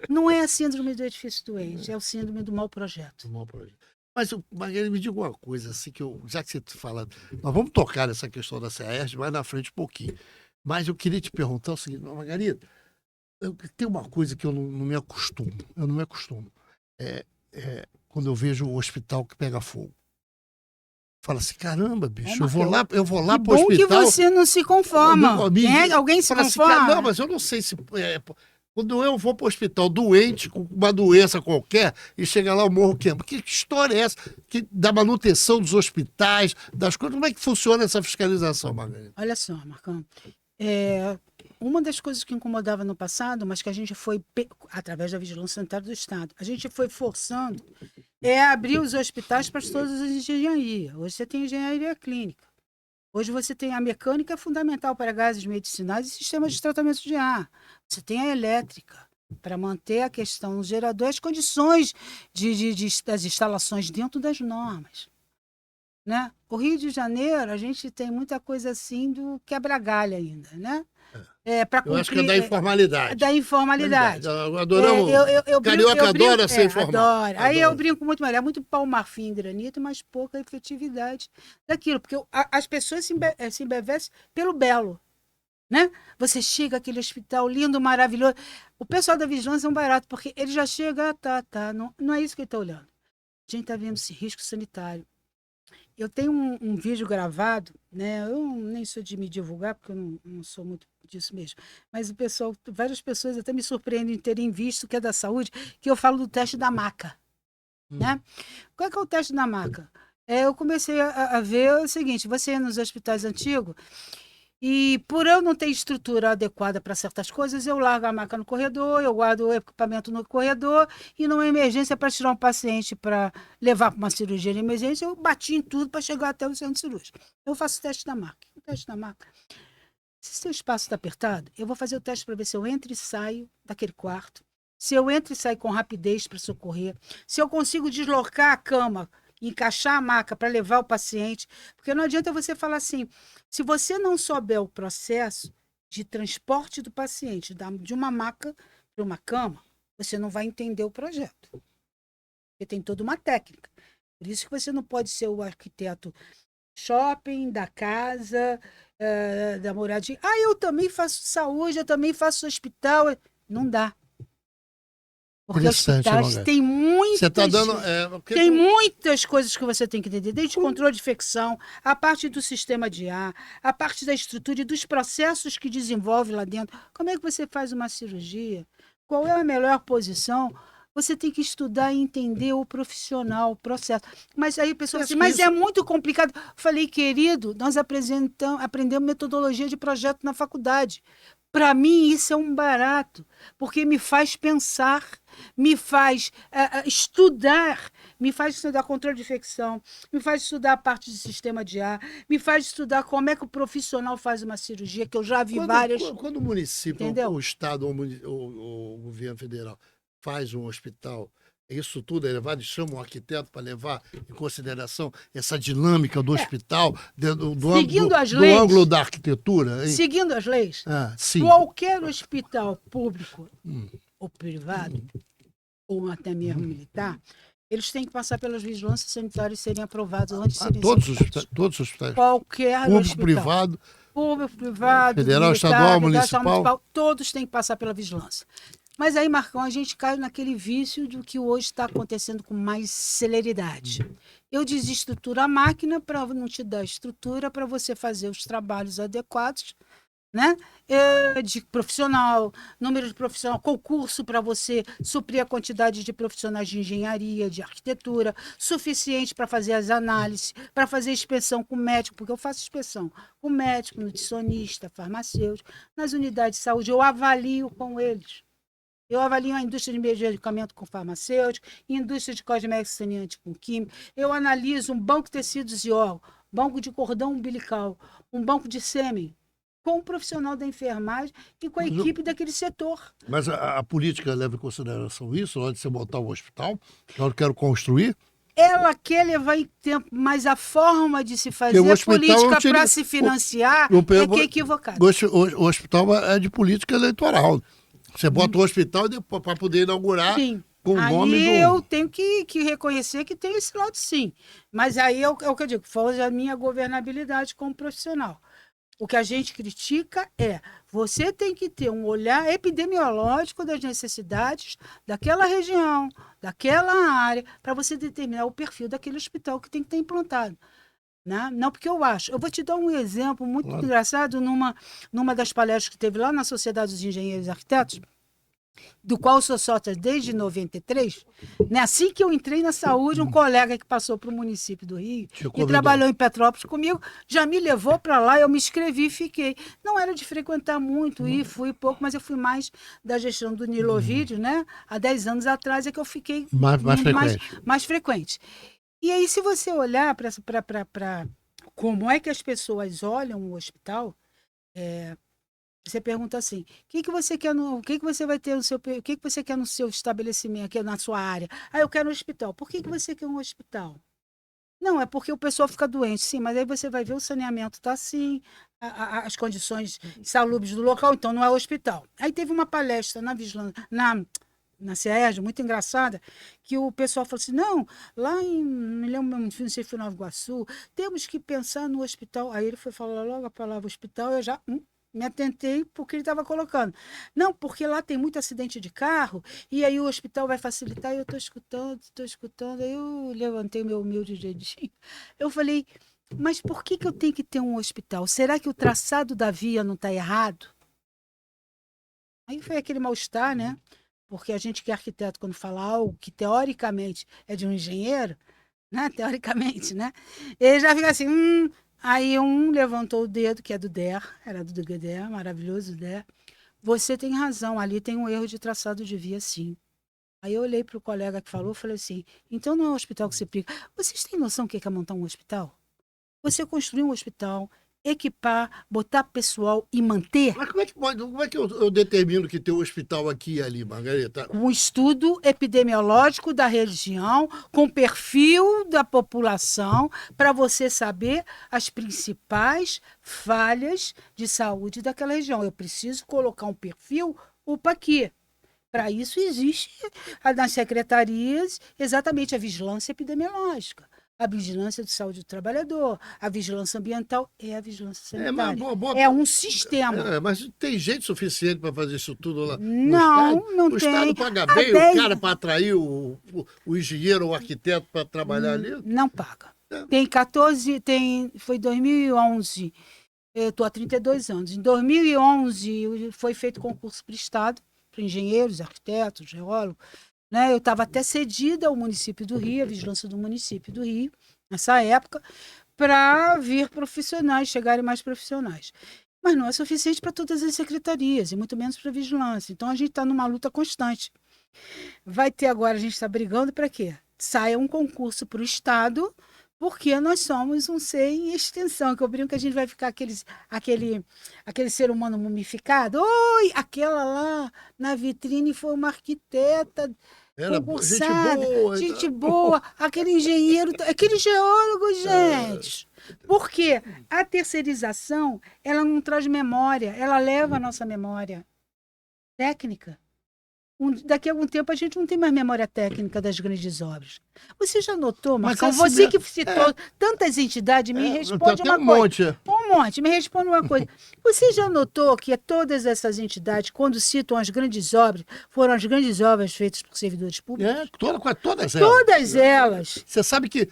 Não é a síndrome do edifício doente, é o síndrome do mau projeto.
Mas, Margarida, me diga uma coisa, assim, já que você fala, nós vamos tocar nessa questão da CERJ mais na frente um pouquinho. Mas eu queria te perguntar o seguinte, Margarida, tem uma coisa que eu não me acostumo. Eu não me acostumo. Quando eu vejo um hospital que pega fogo. Fala assim, caramba, bicho, eu vou lá pro hospital...
bom que você não se conforma. Alguém se conforma?
Assim, não, mas eu não sei se... Quando eu vou para o hospital doente, com uma doença qualquer, e chega lá, eu morro queimado. Que história é essa? Da manutenção dos hospitais, das coisas. Como é que funciona essa fiscalização, Margarida?
Olha só, Marcão. Uma das coisas que incomodava no passado, mas que a gente foi, através da Vigilância Sanitária do Estado, a gente foi forçando, abrir os hospitais para todas as engenharias. Hoje você tem engenharia clínica. Hoje você tem a mecânica fundamental para gases medicinais e sistemas de tratamento de ar. Você tem a elétrica para manter a questão no gerador, as condições das instalações dentro das normas. Né? O Rio de Janeiro, a gente tem muita coisa assim do quebra-galho ainda, né?
Eu acho que é da informalidade.
Da informalidade.
Adoramos. Carioca adora ser informal.
Adora. Aí eu brinco muito mais. É muito pau, marfim e granito, mas pouca efetividade daquilo. Porque as pessoas se embevecem pelo belo. Né? Você chega àquele hospital lindo, maravilhoso. O pessoal da vigilância é um barato, porque ele já chega, não é isso que ele está olhando. A gente está vendo esse risco sanitário. Eu tenho um vídeo gravado, né? Eu nem sou de me divulgar, porque eu não sou muito disso mesmo. Mas várias pessoas até me surpreendem em terem visto, que é da saúde, que eu falo do teste da maca. Né? Qual é o teste da maca? Eu comecei a ver o seguinte, você nos hospitais antigos, e por eu não ter estrutura adequada para certas coisas, eu largo a maca no corredor, eu guardo o equipamento no corredor, e numa emergência, para tirar um paciente para levar para uma cirurgia de emergência, eu bati em tudo para chegar até o centro cirúrgico. Eu faço o teste da maca. O teste da maca. Se seu espaço está apertado, eu vou fazer o teste para ver se eu entro e saio daquele quarto, se eu entro e saio com rapidez para socorrer, se eu consigo deslocar a cama, encaixar a maca para levar o paciente, porque não adianta você falar assim, se você não souber o processo de transporte do paciente de uma maca para uma cama, você não vai entender o projeto. Porque tem toda uma técnica. Por isso que você não pode ser o arquiteto shopping, da casa, da moradia. Eu também faço saúde, eu também faço hospital. Não dá. Porque hospitais tem muitas coisas que você tem que entender, desde controle de infecção, a parte do sistema de ar, a parte da estrutura e dos processos que desenvolve lá dentro. Como é que você faz uma cirurgia? Qual é a melhor posição? Você tem que estudar e entender o profissional, o processo. Mas aí a pessoa fala assim, mas é muito complicado. Eu falei, querido, nós aprendemos metodologia de projeto na faculdade. Para mim, isso é um barato, porque me faz pensar, me faz estudar, me faz estudar controle de infecção, me faz estudar a parte do sistema de ar, me faz estudar como é que o profissional faz uma cirurgia, que eu já vi várias.
Quando o município, o Estado ou o governo federal faz um hospital, isso tudo é levado e chama um arquiteto para levar em consideração essa dinâmica do hospital, do ângulo da arquitetura. Hein?
Seguindo as leis,
sim.
Qualquer hospital público ou privado, ou até mesmo militar, eles têm que passar pelas vigilâncias sanitárias e serem aprovados antes de serem
todos os hospitais.
Qualquer
público, privado.
Público, privado,
federal,
militar,
estadual, municipal,
todos têm que passar pela vigilância. Mas aí, Marcão, a gente cai naquele vício do que hoje está acontecendo com mais celeridade. Eu desestruturo a máquina para não te dar estrutura para você fazer os trabalhos adequados, né? De profissional, número de profissional, concurso para você suprir a quantidade de profissionais de engenharia, de arquitetura, suficiente para fazer as análises, para fazer inspeção com médico, porque eu faço inspeção com médico, nutricionista, farmacêutico, nas unidades de saúde, eu avalio com eles. Eu avalio a indústria de medicamento com farmacêutico, indústria de cosméticos saneante com químico. Eu analiso um banco de tecidos e órgãos, banco de cordão umbilical, um banco de sêmen, com o profissional da enfermagem e com a equipe daquele setor.
Mas a política leva em consideração isso, na hora de você montar um hospital, na hora que eu quero construir?
Ela quer levar em tempo, mas a forma de se fazer a política para se financiar é equivocada.
O hospital é de política eleitoral. Você bota o hospital para poder inaugurar.
Sim.
Com o nome
aí eu tenho que reconhecer que tem esse lado, sim. Mas aí é o que eu digo, falta a minha governabilidade como profissional. O que a gente critica é, você tem que ter um olhar epidemiológico das necessidades daquela região, daquela área, para você determinar o perfil daquele hospital que tem que estar implantado. Né? Não, porque eu acho. Eu vou te dar um exemplo muito engraçado numa das palestras que teve lá na Sociedade dos Engenheiros e Arquitetos, do qual eu sou sócia desde 93. Né? Assim que eu entrei na saúde, um colega que passou para o município do Rio e trabalhou em Petrópolis comigo, já me levou para lá, eu me inscrevi e fiquei. Não era de frequentar muito, fui pouco, mas eu fui mais da gestão do Nilovídeo, né? Há 10 anos atrás é que eu fiquei mais frequente. E aí, se você olhar para como é que as pessoas olham o hospital, você pergunta assim: o que você quer o que você vai ter no seu, o que você quer no seu estabelecimento, na sua área? Eu quero um hospital. Por que você quer um hospital? Não, é porque o pessoal fica doente, sim, mas aí você vai ver o saneamento está assim, as condições salubres do local, então não é hospital. Aí teve uma palestra na vigilância, na CERJ, muito engraçada, que o pessoal falou assim, não, lá não sei se foi em Nova Iguaçu, temos que pensar no hospital. Aí ele foi falar logo a palavra hospital, eu já me atentei porque ele estava colocando. Não, porque lá tem muito acidente de carro, e aí o hospital vai facilitar, e eu estou escutando, aí eu levantei meu humilde dedinho. Eu falei, mas por que eu tenho que ter um hospital? Será que o traçado da via não está errado? Aí foi aquele mal-estar, né? Porque a gente que é arquiteto, quando fala algo que teoricamente é de um engenheiro, né? Teoricamente, né? Ele já fica assim, Aí levantou o dedo, que é do DER, era do DER, maravilhoso DER. Você tem razão, ali tem um erro de traçado de via, sim. Aí eu olhei para o colega que falou e falei assim, então não é um hospital que você pica. Vocês têm noção do que é montar um hospital? Você construir um hospital, equipar, botar pessoal e manter.
Mas como é que eu determino que tem um hospital aqui e ali, Margareta?
Um estudo epidemiológico da região, com perfil da população, para você saber as principais falhas de saúde daquela região. Eu preciso colocar um perfil UPA aqui. Para isso existe nas secretarias exatamente a vigilância epidemiológica, a vigilância de saúde do trabalhador, a vigilância ambiental e a vigilância sanitária. É um sistema.
Mas tem gente suficiente para fazer isso tudo lá?
Não tem.
O Estado paga bem o cara para atrair o engenheiro ou o arquiteto para trabalhar ali?
Não paga. Foi 2011, eu estou há 32 anos. Em 2011 foi feito concurso para o Estado, para engenheiros, arquitetos, geólogos. Né? Eu estava até cedida ao município do Rio, a vigilância do município do Rio, nessa época, para vir profissionais, chegarem mais profissionais. Mas não é suficiente para todas as secretarias, e muito menos para a vigilância. Então, a gente está numa luta constante. Vai ter agora, a gente está brigando para quê? Saia um concurso para o Estado, porque nós somos um ser em extensão, que eu brinco que a gente vai ficar aquele ser humano mumificado. Oi, aquela lá na vitrine foi uma arquiteta concursada, gente boa, aquele engenheiro, aquele geólogo, gente. Por quê? A terceirização, ela não traz memória, ela leva a nossa memória técnica. Daqui a algum tempo a gente não tem mais memória técnica das grandes obras. Você já notou, Marcão? Você que citou tantas entidades, me responde uma coisa. Um monte. Me responde uma coisa. Você já notou que todas essas entidades, quando citam as grandes obras, foram as grandes obras feitas por servidores públicos?
Todas elas.
Todas elas.
Você sabe que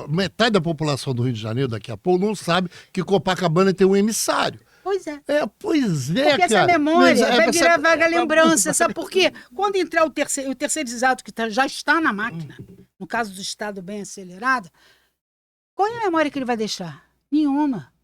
metade da população do Rio de Janeiro, daqui a pouco, não sabe que Copacabana tem um emissário.
Pois é.
Pois é,
porque essa memória vai virar vaga lembrança. Sabe por quê? Quando entrar o terceirizado, que já está na máquina, no caso do Estado bem acelerado, qual é a memória que ele vai deixar? Nenhuma.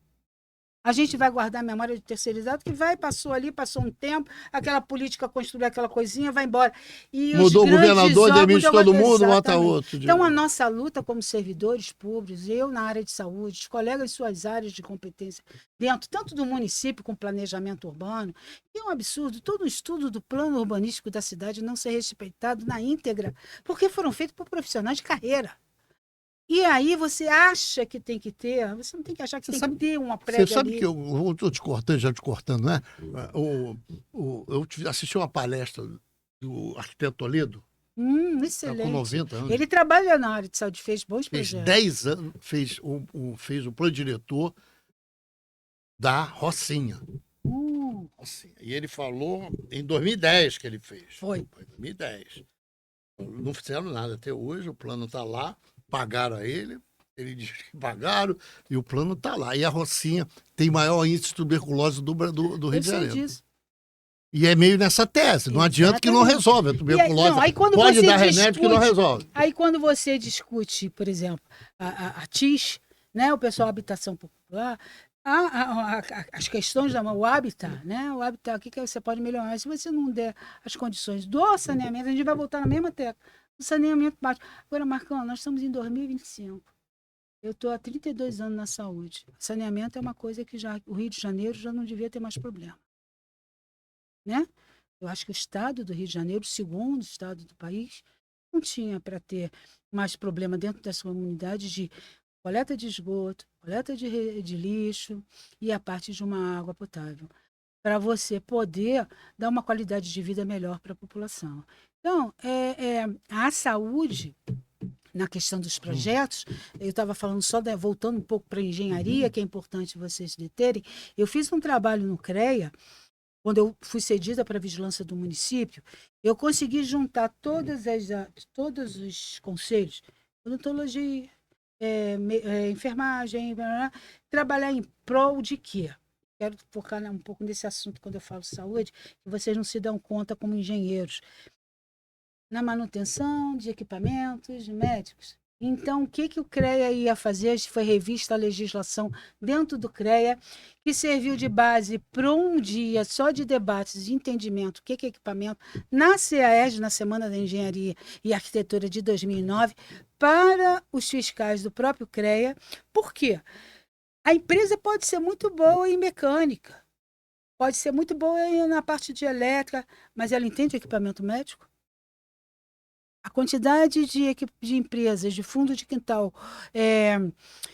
A gente vai guardar a memória do terceirizado que passou um tempo, aquela política construiu aquela coisinha, vai embora. E
mudou o governador, demite todo mundo, bota outro.
Então, a nossa luta como servidores públicos, eu na área de saúde, os colegas em suas áreas de competência, dentro tanto do município com planejamento urbano, é um absurdo todo o estudo do plano urbanístico da cidade não ser respeitado na íntegra, porque foram feitos por profissionais de carreira. E aí você acha que tem que ter, você não tem que achar que tem que ter uma prévia.
Você sabe que eu estou já te cortando, né? Eu assisti uma palestra do arquiteto Toledo.
Excelente.
Tá com 90 anos.
Ele trabalha na área de saúde, fez bons projetos.
10 anos, fez o plano diretor da Rocinha. Rocinha. E ele falou em 2010 que ele fez.
Foi
2010. Não fizeram nada até hoje, o plano está lá. Pagaram a ele diz que pagaram, e o plano está lá. E a Rocinha tem maior índice de tuberculose do Rio de Janeiro. Disso. E é meio nessa tese, não adianta que não resolve a tuberculose.
Aí,
pode dar remédio que não resolve.
Aí quando você discute, por exemplo, a TIS, né, o pessoal da habitação popular, as questões do habitat, né? O habitat, o que você pode melhorar? Se você não der as condições do saneamento, a gente vai voltar na mesma tecla. O saneamento bate. Agora, Marcão, nós estamos em 2025. Eu estou há 32 anos na saúde. Saneamento é uma coisa que o Rio de Janeiro já não devia ter mais problema. Né? Eu acho que o estado do Rio de Janeiro, o segundo estado do país, não tinha para ter mais problema dentro da sua comunidade de coleta de esgoto, coleta de lixo e a parte de uma água potável, para você poder dar uma qualidade de vida melhor para a população. Então, a saúde, na questão dos projetos, eu estava falando voltando um pouco para a engenharia, que é importante vocês deterem. Eu fiz um trabalho no CREA, quando eu fui cedida para a vigilância do município, eu consegui juntar todos os conselhos, odontologia, enfermagem, trabalhar em prol de quê? Quero focar um pouco nesse assunto quando eu falo saúde, que vocês não se dão conta como engenheiros. Na manutenção de equipamentos médicos. Então, o que o CREA ia fazer? Foi revista a legislação dentro do CREA, que serviu de base para um dia só de debates de entendimento o que é equipamento, na CAERJ, na Semana da Engenharia e Arquitetura de 2009, para os fiscais do próprio CREA. Por quê? A empresa pode ser muito boa em mecânica, pode ser muito boa na parte de elétrica, mas ela entende equipamento médico? A quantidade de empresas, de fundo de quintal,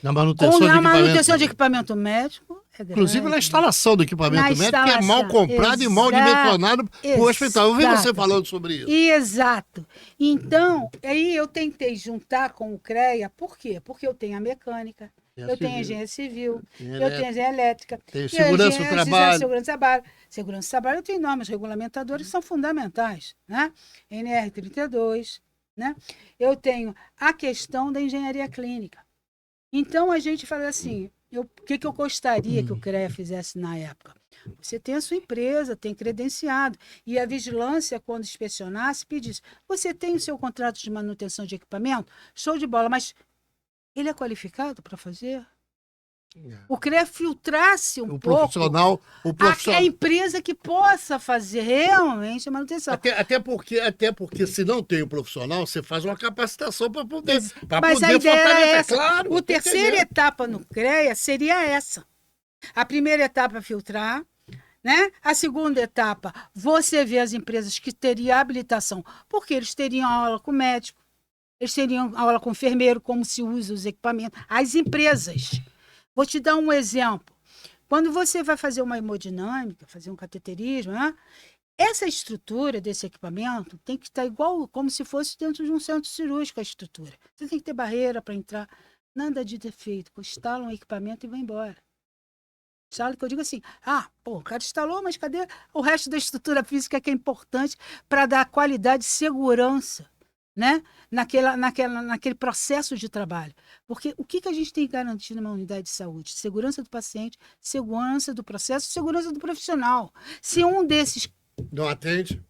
na manutenção,
com a manutenção de equipamento médico é grande.
Inclusive na instalação do equipamento médico, que é mal comprado e mal dimensionado para o hospital. Eu vi você falando sobre isso.
Exato. Então, aí eu tentei juntar com o CREA, por quê? Porque eu tenho a mecânica, eu tenho a engenharia civil, eu tenho a engenharia elétrica,
tenho segurança do trabalho.
Segurança do trabalho, eu tenho normas regulamentadoras que são fundamentais, né? NR32, né? Eu tenho a questão da engenharia clínica. Então, a gente fala assim, o que eu gostaria que o CREA fizesse na época? Você tem a sua empresa, tem credenciado, e a vigilância, quando inspecionasse, pedisse, você tem o seu contrato de manutenção de equipamento? Show de bola, mas ele é qualificado para fazer? O CREA filtrasse um pouco a empresa que possa fazer realmente a manutenção.
Até porque se não tem o profissional, você faz uma capacitação para poder
Mas a ideia é essa. Claro, a terceira etapa no CREA seria essa. A primeira etapa é filtrar, né? A segunda etapa, você vê as empresas que teriam habilitação, porque eles teriam aula com médico, eles teriam aula com enfermeiro, como se usa os equipamentos. As empresas. Vou te dar um exemplo. Quando você vai fazer uma hemodinâmica, fazer um cateterismo, né? Essa estrutura desse equipamento tem que estar igual, como se fosse dentro de um centro cirúrgico a estrutura. Você tem que ter barreira para entrar. Nada de defeito. Instala um equipamento e vai embora. Instala, que eu digo assim, o cara instalou, mas cadê o resto da estrutura física que é importante para dar qualidade e segurança, né? naquele processo de trabalho. Porque o que a gente tem que garantir numa unidade de saúde? Segurança do paciente, segurança do processo, segurança do profissional. Se um desses
não atende,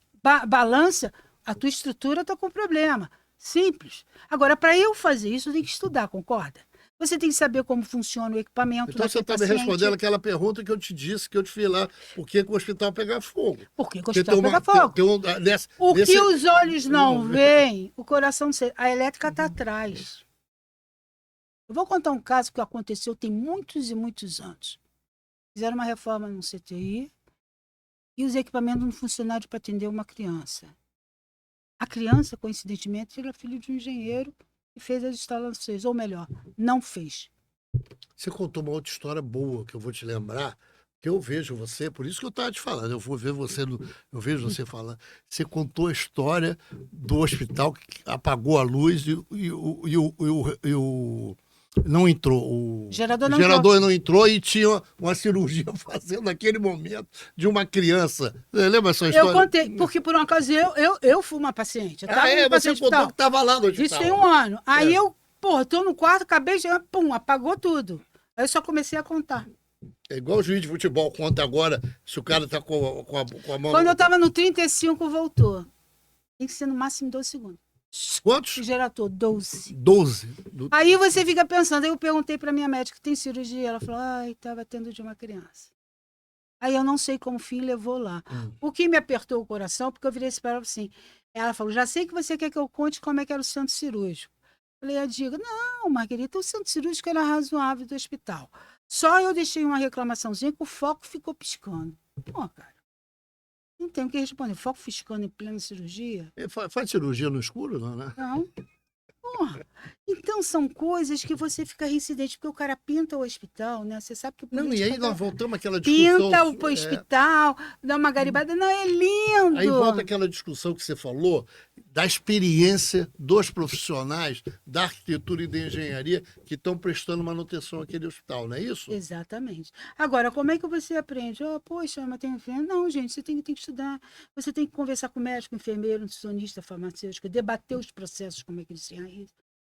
balança, a tua estrutura está com problema. Simples. Agora, para eu fazer isso, eu tenho que estudar, concorda? Você tem que saber como funciona o equipamento.
Então você está me respondendo aquela pergunta que eu te disse, que eu te fiz lá, por que o hospital pega fogo?
Por que o hospital pega fogo? Que os olhos não veem, o coração... A elétrica está atrás. Eu vou contar um caso que aconteceu tem muitos e muitos anos. Fizeram uma reforma no CTI e os equipamentos não funcionaram para atender uma criança. A criança, coincidentemente, era filho de um engenheiro e fez as instalações, ou melhor, não fez.
Você contou uma outra história boa que eu vou te lembrar, que eu vejo você, por isso que eu estava te falando, eu vejo você falando. Você contou a história do hospital que apagou a luz e o não entrou. O gerador não entrou e tinha uma cirurgia fazendo naquele momento de uma criança. Você lembra essa história?
Eu contei, porque por um acaso eu fui uma paciente.
Você contou que estava lá no hospital.
Isso tem um ano. Aí eu, estou no quarto, acabei de chegar, apagou tudo. Aí eu só comecei a contar.
É igual o juiz de futebol conta agora, se o cara está com a mão...
Quando eu estava no 35, voltou. Tem que ser no máximo 12 segundos.
Quantos?
O gerador, 12.
12.
Aí você fica pensando, aí eu perguntei para minha médica, tem cirurgia? Ela falou, estava tendo de uma criança. Aí eu não sei como o fim levou lá. O que me apertou o coração, porque eu virei para ela assim, ela falou, já sei que você quer que eu conte como é que era o centro cirúrgico. Eu falei, diga, não, Margarita, o centro cirúrgico era razoável do hospital. Só eu deixei uma reclamaçãozinha que o foco ficou piscando. Pô, cara. Não tem o que responder. Foco piscando em plena cirurgia?
Faz cirurgia no escuro, não, né?
Não. Porra. Então são coisas que você fica reincidente, porque o cara pinta o hospital, né? Você sabe que o
Não, e aí nós voltamos àquela discussão.
Pinta o hospital, dá uma garibada. Não, é lindo.
Aí volta aquela discussão que você falou da experiência dos profissionais da arquitetura e da engenharia que estão prestando manutenção àquele hospital, não é isso?
Exatamente. Agora, como é que você aprende? Poxa, mas tem... Não, gente, você tem que estudar. Você tem que conversar com o médico, enfermeiro, nutricionista, farmacêutico, debater os processos, como é que eles se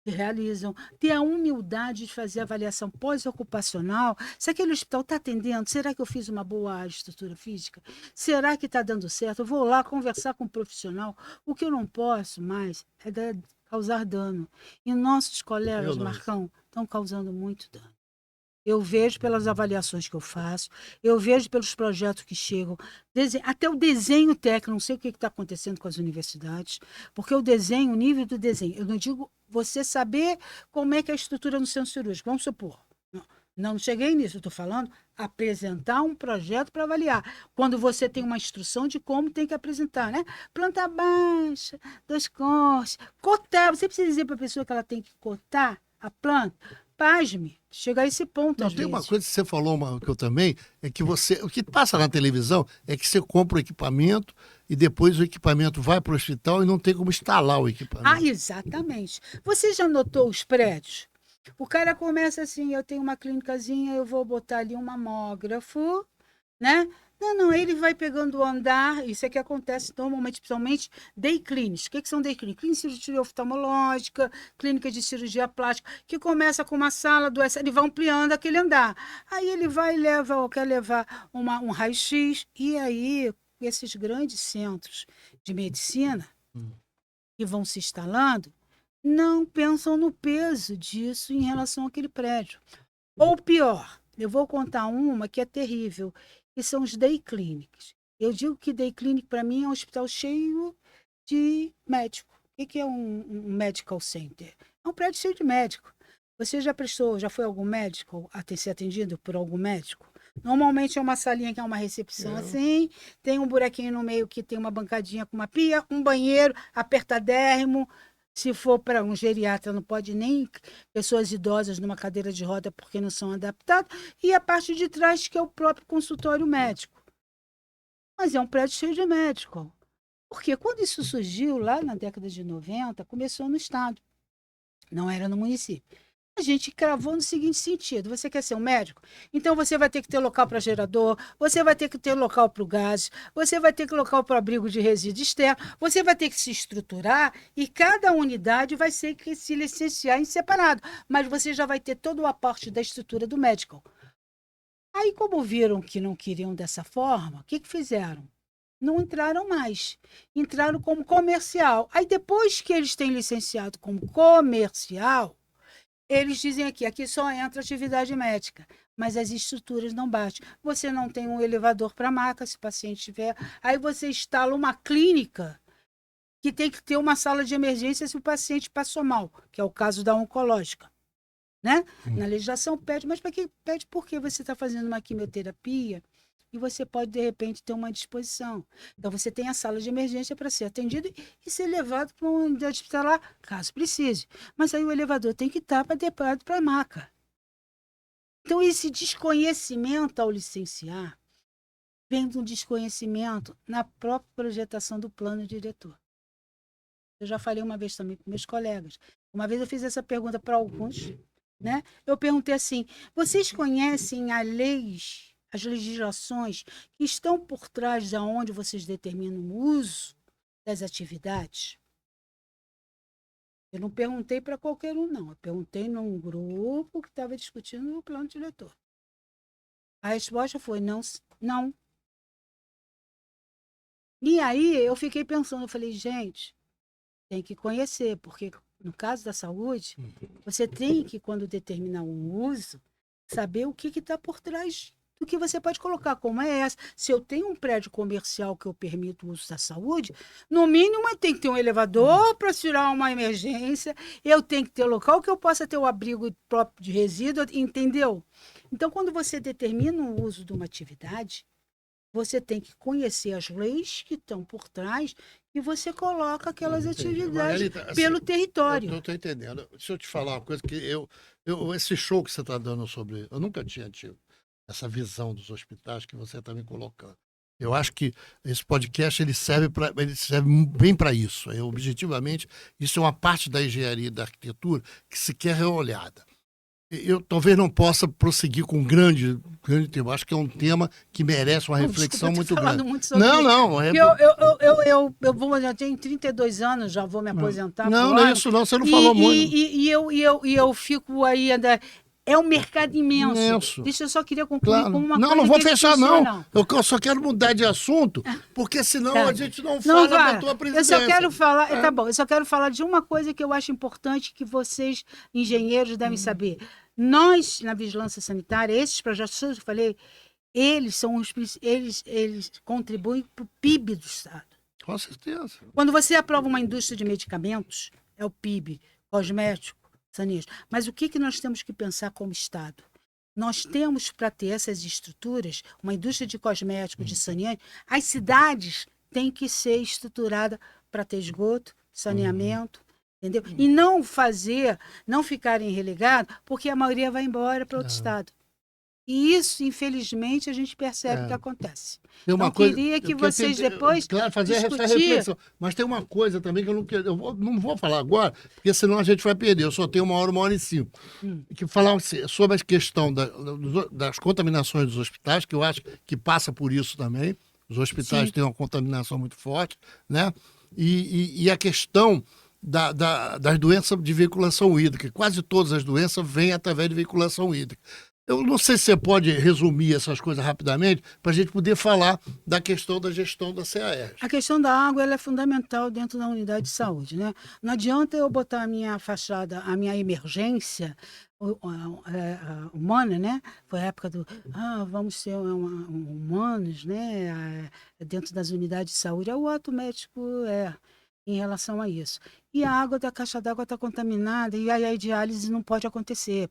realizam, ter a humildade de fazer avaliação pós-ocupacional. Se aquele hospital está atendendo, será que eu fiz uma boa estrutura física? Será que está dando certo? Eu vou lá conversar com um profissional. O que eu não posso mais é causar dano. E nossos colegas, Marcão, estão causando muito dano. Eu vejo pelas avaliações que eu faço, eu vejo pelos projetos que chegam, até o desenho técnico, não sei o que está acontecendo com as universidades, porque o desenho, o nível do desenho, eu não digo você saber como é que é a estrutura no centro cirúrgico, vamos supor. Não cheguei nisso, eu estou falando apresentar um projeto para avaliar. Quando você tem uma instrução de como tem que apresentar, né? Planta baixa, 2 cortes, cotar. Você precisa dizer para a pessoa que ela tem que cotar a planta? Pasme, chega a esse ponto.
Não, tem uma coisa que você falou, que eu também, é que o que passa na televisão é que você compra o equipamento e depois o equipamento vai para o hospital e não tem como instalar o equipamento.
Ah, exatamente. Você já notou os prédios? O cara começa assim, eu tenho uma clínicazinha, eu vou botar ali um mamógrafo, né? Não, ele vai pegando o andar, isso é que acontece normalmente, principalmente day clinics. O que são day clinics? Clínica de cirurgia oftalmológica, clínica de cirurgia plástica, que começa com uma sala, ele vai ampliando aquele andar. Aí ele vai e quer levar um raio-x, e aí esses grandes centros de medicina que vão se instalando, não pensam no peso disso em relação àquele prédio. Ou pior, eu vou contar uma que é terrível, que são os day clinics. Eu digo que day clinic, para mim, é um hospital cheio de médico. O que é um medical center? É um prédio cheio de médico. Você já foi algum médico a ser atendido por algum médico? Normalmente é uma salinha que é uma recepção assim, tem um buraquinho no meio que tem uma bancadinha com uma pia, um banheiro apertadérrimo. Se for para um geriatra, não pode nem pessoas idosas numa cadeira de roda porque não são adaptadas. E a parte de trás, que é o próprio consultório médico. Mas é um prédio cheio de médico. Porque quando isso surgiu, lá na década de 90, começou no estado. Não era no município. A gente cravou no seguinte sentido: você quer ser um médico? Então você vai ter que ter local para gerador, você vai ter que ter local para o gás, você vai ter que local para abrigo de resíduo externo, você vai ter que se estruturar e cada unidade vai ter que se licenciar em separado. Mas você já vai ter todo o aporte da estrutura do médico. Aí, como viram que não queriam dessa forma, o que fizeram? Não entraram mais. Entraram como comercial. Aí, depois que eles têm licenciado como comercial, eles dizem aqui só entra atividade médica, mas as estruturas não batem. Você não tem um elevador para maca, se o paciente tiver. Aí você instala uma clínica que tem que ter uma sala de emergência se o paciente passou mal, que é o caso da oncológica. Né? Na legislação pede, mas para que pede? Porque você está fazendo uma quimioterapia e você pode, de repente, ter uma disposição. Então, você tem a sala de emergência para ser atendido e ser levado para uma unidade hospitalar, caso precise. Mas aí o elevador tem que estar preparado para a maca. Então, esse desconhecimento ao licenciar vem de um desconhecimento na própria projetação do plano diretor. Eu já falei uma vez também com meus colegas. Uma vez eu fiz essa pergunta para alguns, né? Eu perguntei assim: vocês conhecem as legislações que estão por trás de onde vocês determinam o uso das atividades? Eu não perguntei para qualquer um, não. Eu perguntei num grupo que estava discutindo o plano diretor. A resposta foi não. E aí eu fiquei pensando, eu falei, gente, tem que conhecer, porque no caso da saúde, você tem que, quando determinar um uso, saber o que está por trás do que você pode colocar, como é essa. Se eu tenho um prédio comercial que eu permito o uso da saúde, no mínimo eu tenho que ter um elevador para tirar uma emergência, eu tenho que ter local que eu possa ter o abrigo próprio de resíduo, entendeu? Então, quando você determina o uso de uma atividade, você tem que conhecer as leis que estão por trás e você coloca aquelas atividades Margarita, assim, pelo território.
Eu não estou entendendo. Deixa eu te falar uma coisa que esse show que você está dando sobre... Eu nunca tinha tido essa visão dos hospitais que você está me colocando. Eu acho que esse podcast ele serve bem para isso. Objetivamente, isso é uma parte da engenharia e da arquitetura que se quer reolhada. Eu talvez não possa prosseguir com um grande tema. Acho que é um tema que merece uma reflexão muito grande.
Muito sobre isso. Eu já tenho 32 anos, já vou me aposentar.
Não é isso não, você não falou muito.
E eu fico aí ainda... É um mercado imenso. Deixa eu só queria concluir com uma coisa.
Não vou fechar, não. Eu só quero mudar de assunto, porque senão a gente não fala da tua presidência.
Eu só quero falar, tá bom, eu só quero falar de uma coisa que eu acho importante que vocês, engenheiros, devem saber. Nós, na vigilância sanitária, esses projetos que eu falei, eles contribuem para o PIB do Estado.
Com certeza.
Quando você aprova uma indústria de medicamentos, é o PIB, cosmético, sanejo. Mas o que nós temos que pensar como Estado? Nós temos para ter essas estruturas, uma indústria de cosméticos, de saneamento, as cidades têm que ser estruturadas para ter esgoto, saneamento, entendeu? E não ficarem relegados, porque a maioria vai embora para outro estado. E isso, infelizmente, a gente percebe que acontece.
Tem uma
então,
coisa,
queria que vocês depois
claro, fazer essa reflexão. Mas tem uma coisa também que eu não vou falar agora, porque senão a gente vai perder. Eu só tenho 1 hora e 5. Que falar sobre a questão das contaminações dos hospitais, que eu acho que passa por isso também. Os hospitais têm uma contaminação muito forte, né? E a questão das doenças de veiculação hídrica. Quase todas as doenças vêm através de veiculação hídrica. Eu não sei se você pode resumir essas coisas rapidamente para a gente poder falar da questão da gestão da CAERJ.
A questão da água ela é fundamental dentro da unidade de saúde, né? Não adianta eu botar a minha fachada, a minha emergência humana, né? Foi a época do vamos ser humanos, né? Dentro das unidades de saúde. O ato médico em relação a isso. E a água da caixa d'água está contaminada e aí a diálise não pode acontecer,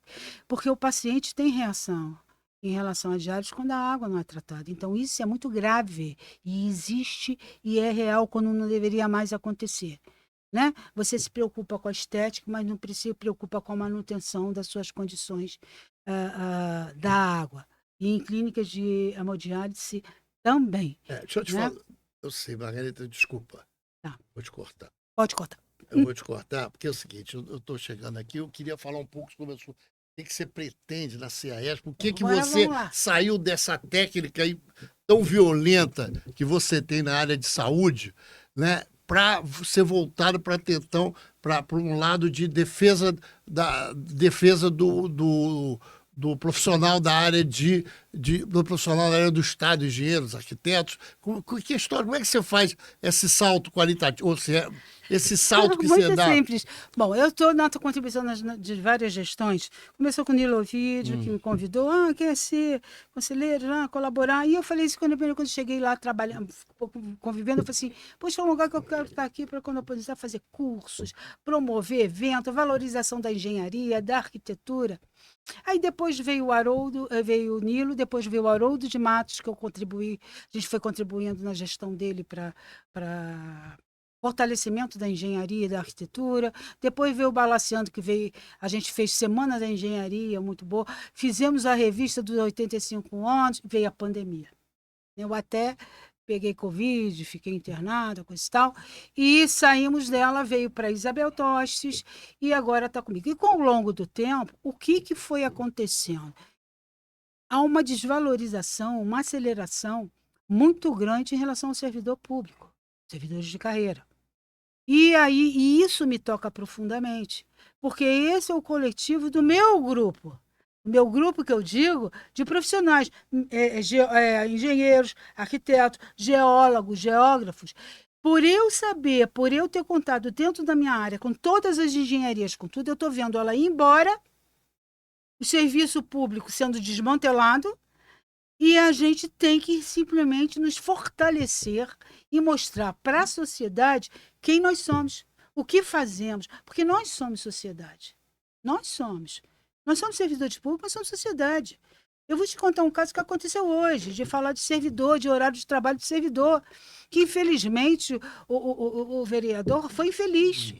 porque o paciente tem reação em relação à diálise quando a água não é tratada. Então, isso é muito grave e existe e é real quando não deveria mais acontecer. Né? Você se preocupa com a estética, mas não se preocupa com a manutenção das suas condições da água. E em clínicas de hemodiálise também.
Deixa eu te falar. Eu sei, Margarida, desculpa. Vou te cortar.
Pode cortar.
Eu vou te cortar, porque é o seguinte, eu estou chegando aqui, eu queria falar um pouco sobre o que você pretende na CAERJ, por que você saiu dessa técnica aí tão violenta que você tem na área de saúde, né, para ser voltado para então para um lado de defesa do profissional da área do profissional da área do Estado, engenheiros, arquitetos. Que história? Como é que você faz esse salto qualitativo? Ou seja, esse salto que você dá?
Muito simples. Bom, eu estou na contribuição de várias gestões. Começou com o Nilo Ovidio, que me convidou, quer ser conselheiro, colaborar. E eu falei isso quando eu cheguei lá trabalhando, convivendo, eu falei assim, poxa, é um lugar que eu quero estar aqui para quando eu precisar fazer cursos, promover eventos, valorização da engenharia, da arquitetura. Aí depois veio o Nilo, depois veio o Haroldo de Matos, que eu contribuí, a gente foi contribuindo na gestão dele para fortalecimento da engenharia e da arquitetura. Depois veio o Balaciano, a gente fez Semana da Engenharia, muito boa. Fizemos a revista dos 85 anos, veio a pandemia. Eu até peguei Covid, fiquei internada, coisa e tal, e saímos dela, veio para Isabel Tostes e agora está comigo. E com o longo do tempo, o que foi acontecendo? Há uma desvalorização, uma aceleração muito grande em relação ao servidor público, servidores de carreira. E isso me toca profundamente, porque esse é o coletivo do meu grupo. Meu grupo, que eu digo, de profissionais, engenheiros, arquitetos, geólogos, geógrafos. Por eu saber, por eu ter contado dentro da minha área, com todas as engenharias, com tudo, eu estou vendo ela ir embora, o serviço público sendo desmantelado, e a gente tem que simplesmente nos fortalecer e mostrar para a sociedade quem nós somos, o que fazemos, porque nós somos sociedade. Nós somos. Nós somos servidores públicos, mas somos sociedade. Eu vou te contar um caso que aconteceu hoje, de falar de servidor, de horário de trabalho de servidor, que infelizmente o vereador foi infeliz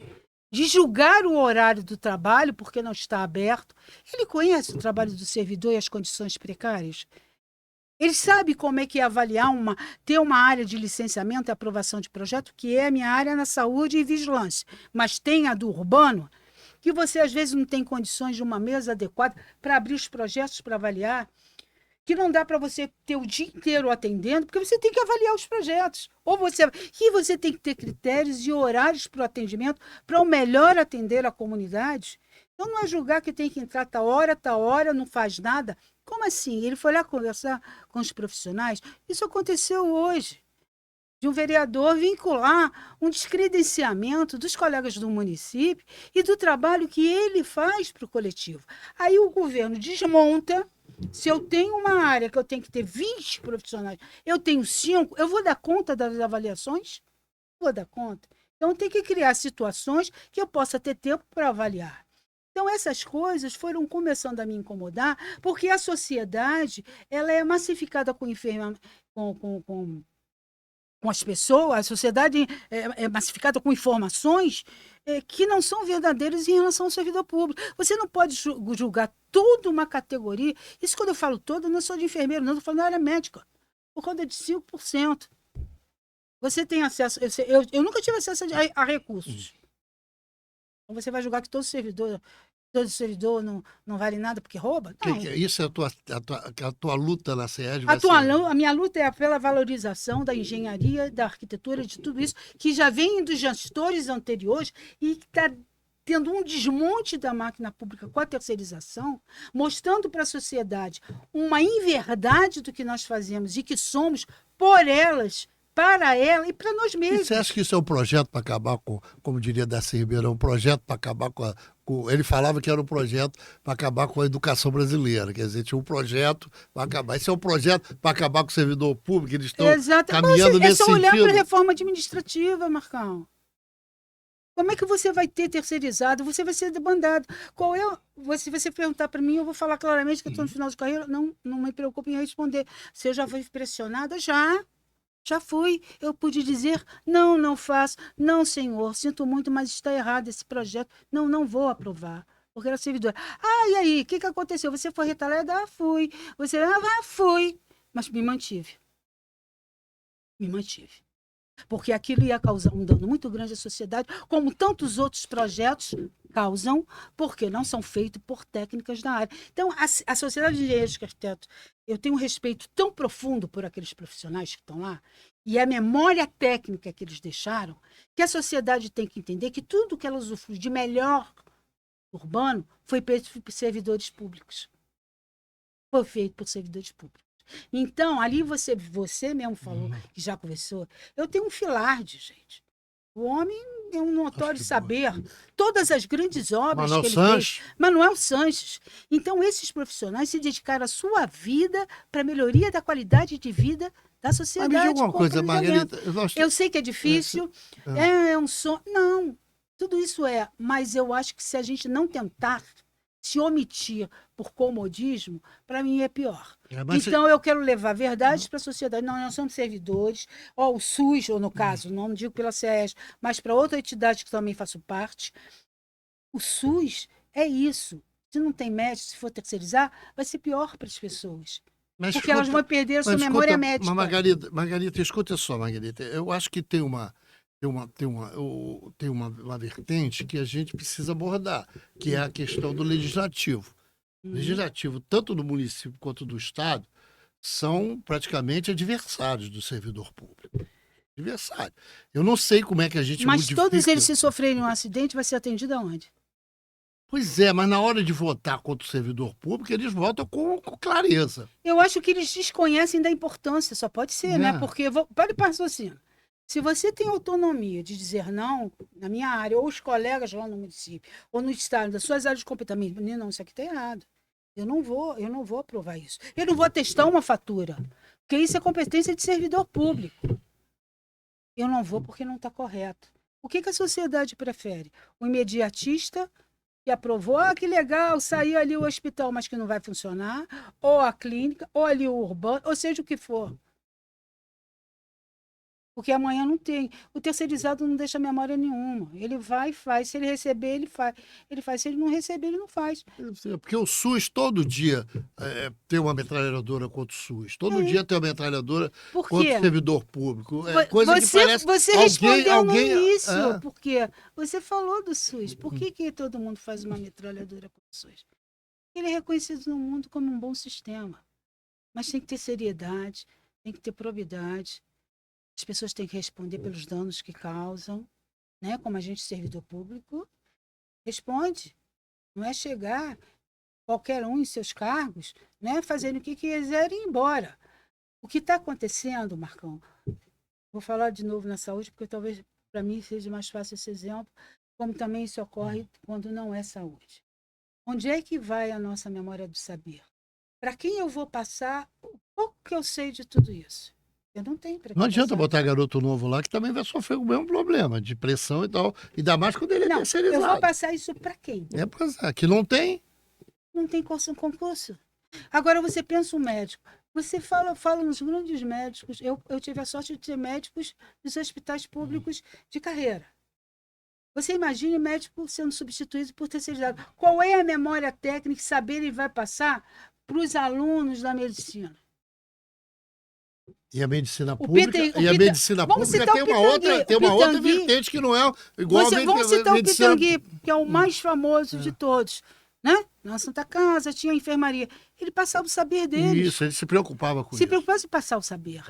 de julgar o horário do trabalho porque não está aberto. Ele conhece o trabalho do servidor e as condições precárias. Ele sabe como é que é avaliar ter uma área de licenciamento e aprovação de projeto, que é a minha área na saúde e vigilância, mas tem a do urbano, que você às vezes não tem condições de uma mesa adequada para abrir os projetos para avaliar, que não dá para você ter o dia inteiro atendendo, porque você tem que avaliar os projetos. E você tem que ter critérios e horários para o atendimento para o melhor atender a comunidade. Então não é julgar que tem que entrar tal hora, não faz nada. Como assim? Ele foi lá conversar com os profissionais. Isso aconteceu hoje. De um vereador vincular um descredenciamento dos colegas do município e do trabalho que ele faz para o coletivo. Aí o governo desmonta. Se eu tenho uma área que eu tenho que ter 20 profissionais, eu tenho 5, eu vou dar conta das avaliações? Vou dar conta. Então tem que criar situações que eu possa ter tempo para avaliar. Então, essas coisas foram começando a me incomodar, porque a sociedade ela é massificada com as pessoas, a sociedade é massificada com informações que não são verdadeiras em relação ao servidor público. Você não pode julgar toda uma categoria. Isso quando eu falo toda, não sou de enfermeiro, não, estou falando da área médica. Por conta de 5%. Você tem acesso... Eu nunca tive acesso a recursos. Então você vai julgar que todo servidor não vale nada porque rouba? Não.
Isso é a tua luta na SESG?
A minha luta é pela valorização da engenharia, da arquitetura, de tudo isso, que já vem dos gestores anteriores e que está tendo um desmonte da máquina pública com a terceirização, mostrando para a sociedade uma inverdade do que nós fazemos e que somos por elas, para ela e para nós mesmos.
E você acha que isso é um projeto para acabar com, como diria Darcy Ribeiro, um projeto para acabar ele falava que era um projeto para acabar com a educação brasileira, quer dizer, tinha um projeto para acabar. Esse é um projeto para acabar com o servidor público, eles estão caminhando nesse sentido. É só olhar para a reforma administrativa, Marcão. Como é que você vai ter terceirizado? Você vai ser demandado. Se você perguntar para mim, eu vou falar claramente que eu estou no final de carreira, não me preocupe em responder. Se eu já fui pressionada, já fui. Eu pude dizer, não faço. Não, senhor, sinto muito, mas está errado esse projeto. Não vou aprovar. Porque era servidora. E aí, o que aconteceu? Você foi retalhada? Fui. Você, fui. Mas me mantive. Porque aquilo ia causar um dano muito grande à sociedade, como tantos outros projetos causam, porque não são feitos por técnicas da área. Então, a Sociedade de Engenheiros e Arquitetos, eu tenho um respeito tão profundo por aqueles profissionais que estão lá, e a memória técnica que eles deixaram, que a sociedade tem que entender que tudo que ela usufrui de melhor urbano foi feito por servidores públicos. Foi feito por servidores públicos. Então, ali você mesmo falou, que já conversou, eu tenho um Filardi, gente. O homem é um notório saber. Todas as grandes obras que ele fez. Manuel Sanches. Então, esses profissionais se dedicaram a sua vida para a melhoria da qualidade de vida da sociedade. Mas me diga uma coisa, Margarida.
Eu sei que é difícil, é um sonho. Não, tudo isso mas eu acho que se a gente não tentar se omitir por comodismo, para mim é pior. Então, eu quero levar verdades para a sociedade. Não, nós somos servidores, o SUS, ou no caso, não digo pela SES, mas para outra entidade que também faço parte. O SUS é isso. Se não tem médico, se for terceirizar, vai ser pior para as pessoas. Porque elas vão perder a sua memória médica.
Mas Margarida, escuta só, Margarida. Eu acho que tem uma vertente que a gente precisa abordar, que é a questão do legislativo. O legislativo, tanto do município quanto do Estado, são praticamente adversários do servidor público. Adversário. Eu não sei como é que a gente
modifica... todos eles, se sofrerem um acidente, vai ser atendido aonde?
Pois é, mas na hora de votar contra o servidor público, eles votam com clareza.
Eu acho que eles desconhecem da importância, só pode ser, né? Porque, pode passar assim, se você tem autonomia de dizer não, na minha área, ou os colegas lá no município, ou no estado, das suas áreas de competência, não, isso aqui está errado. Eu não vou aprovar isso. Eu não vou atestar uma fatura, porque isso é competência de servidor público. Eu não vou porque não está correto. O que a sociedade prefere? O imediatista que aprovou, que legal, saiu ali o hospital, mas que não vai funcionar, ou a clínica, ou ali o urbano, ou seja o que for. Porque amanhã não tem. O terceirizado não deixa memória nenhuma. Ele vai e faz. Se ele receber, ele faz. Ele faz. Se ele não receber, ele não faz.
Porque o SUS todo dia tem uma metralhadora contra o SUS. Todo dia tem uma metralhadora contra o servidor público. Coisa que parece...
Você respondeu no início. Porque você falou do SUS. Por que todo mundo faz uma metralhadora contra o SUS? Ele é reconhecido no mundo como um bom sistema. Mas tem que ter seriedade, tem que ter probidade. As pessoas têm que responder pelos danos que causam, né? Como agente servidor público, responde. Não é chegar qualquer um em seus cargos, né? Fazendo o que quiser e ir embora. O que está acontecendo, Marcão, vou falar de novo na saúde, porque talvez para mim seja mais fácil esse exemplo, como também isso ocorre quando não é saúde. Onde é que vai a nossa memória do saber? Para quem eu vou passar o pouco que eu sei de tudo isso? Eu não tenho.
Não adianta botar garoto novo lá, que também vai sofrer o mesmo problema, de pressão e tal. Ainda mais quando ele é terceirizado.
Eu vou passar isso para quem?
Pois é, que não tem.
Não tem concurso. Agora você pensa um médico. Você fala nos grandes médicos. Eu tive a sorte de ter médicos dos hospitais públicos de carreira. Você imagine médico sendo substituído por terceirizado. Qual é a memória técnica, saber ele vai passar para os alunos da medicina?
E a medicina pública, medicina pública tem uma outra vertente que não é igual
vamos citar o Pitangui, que é o mais famoso de todos, né? Na Santa Casa tinha a enfermaria. Ele passava o saber deles.
Isso, ele se preocupava com isso.
Se preocupava em passar o saber.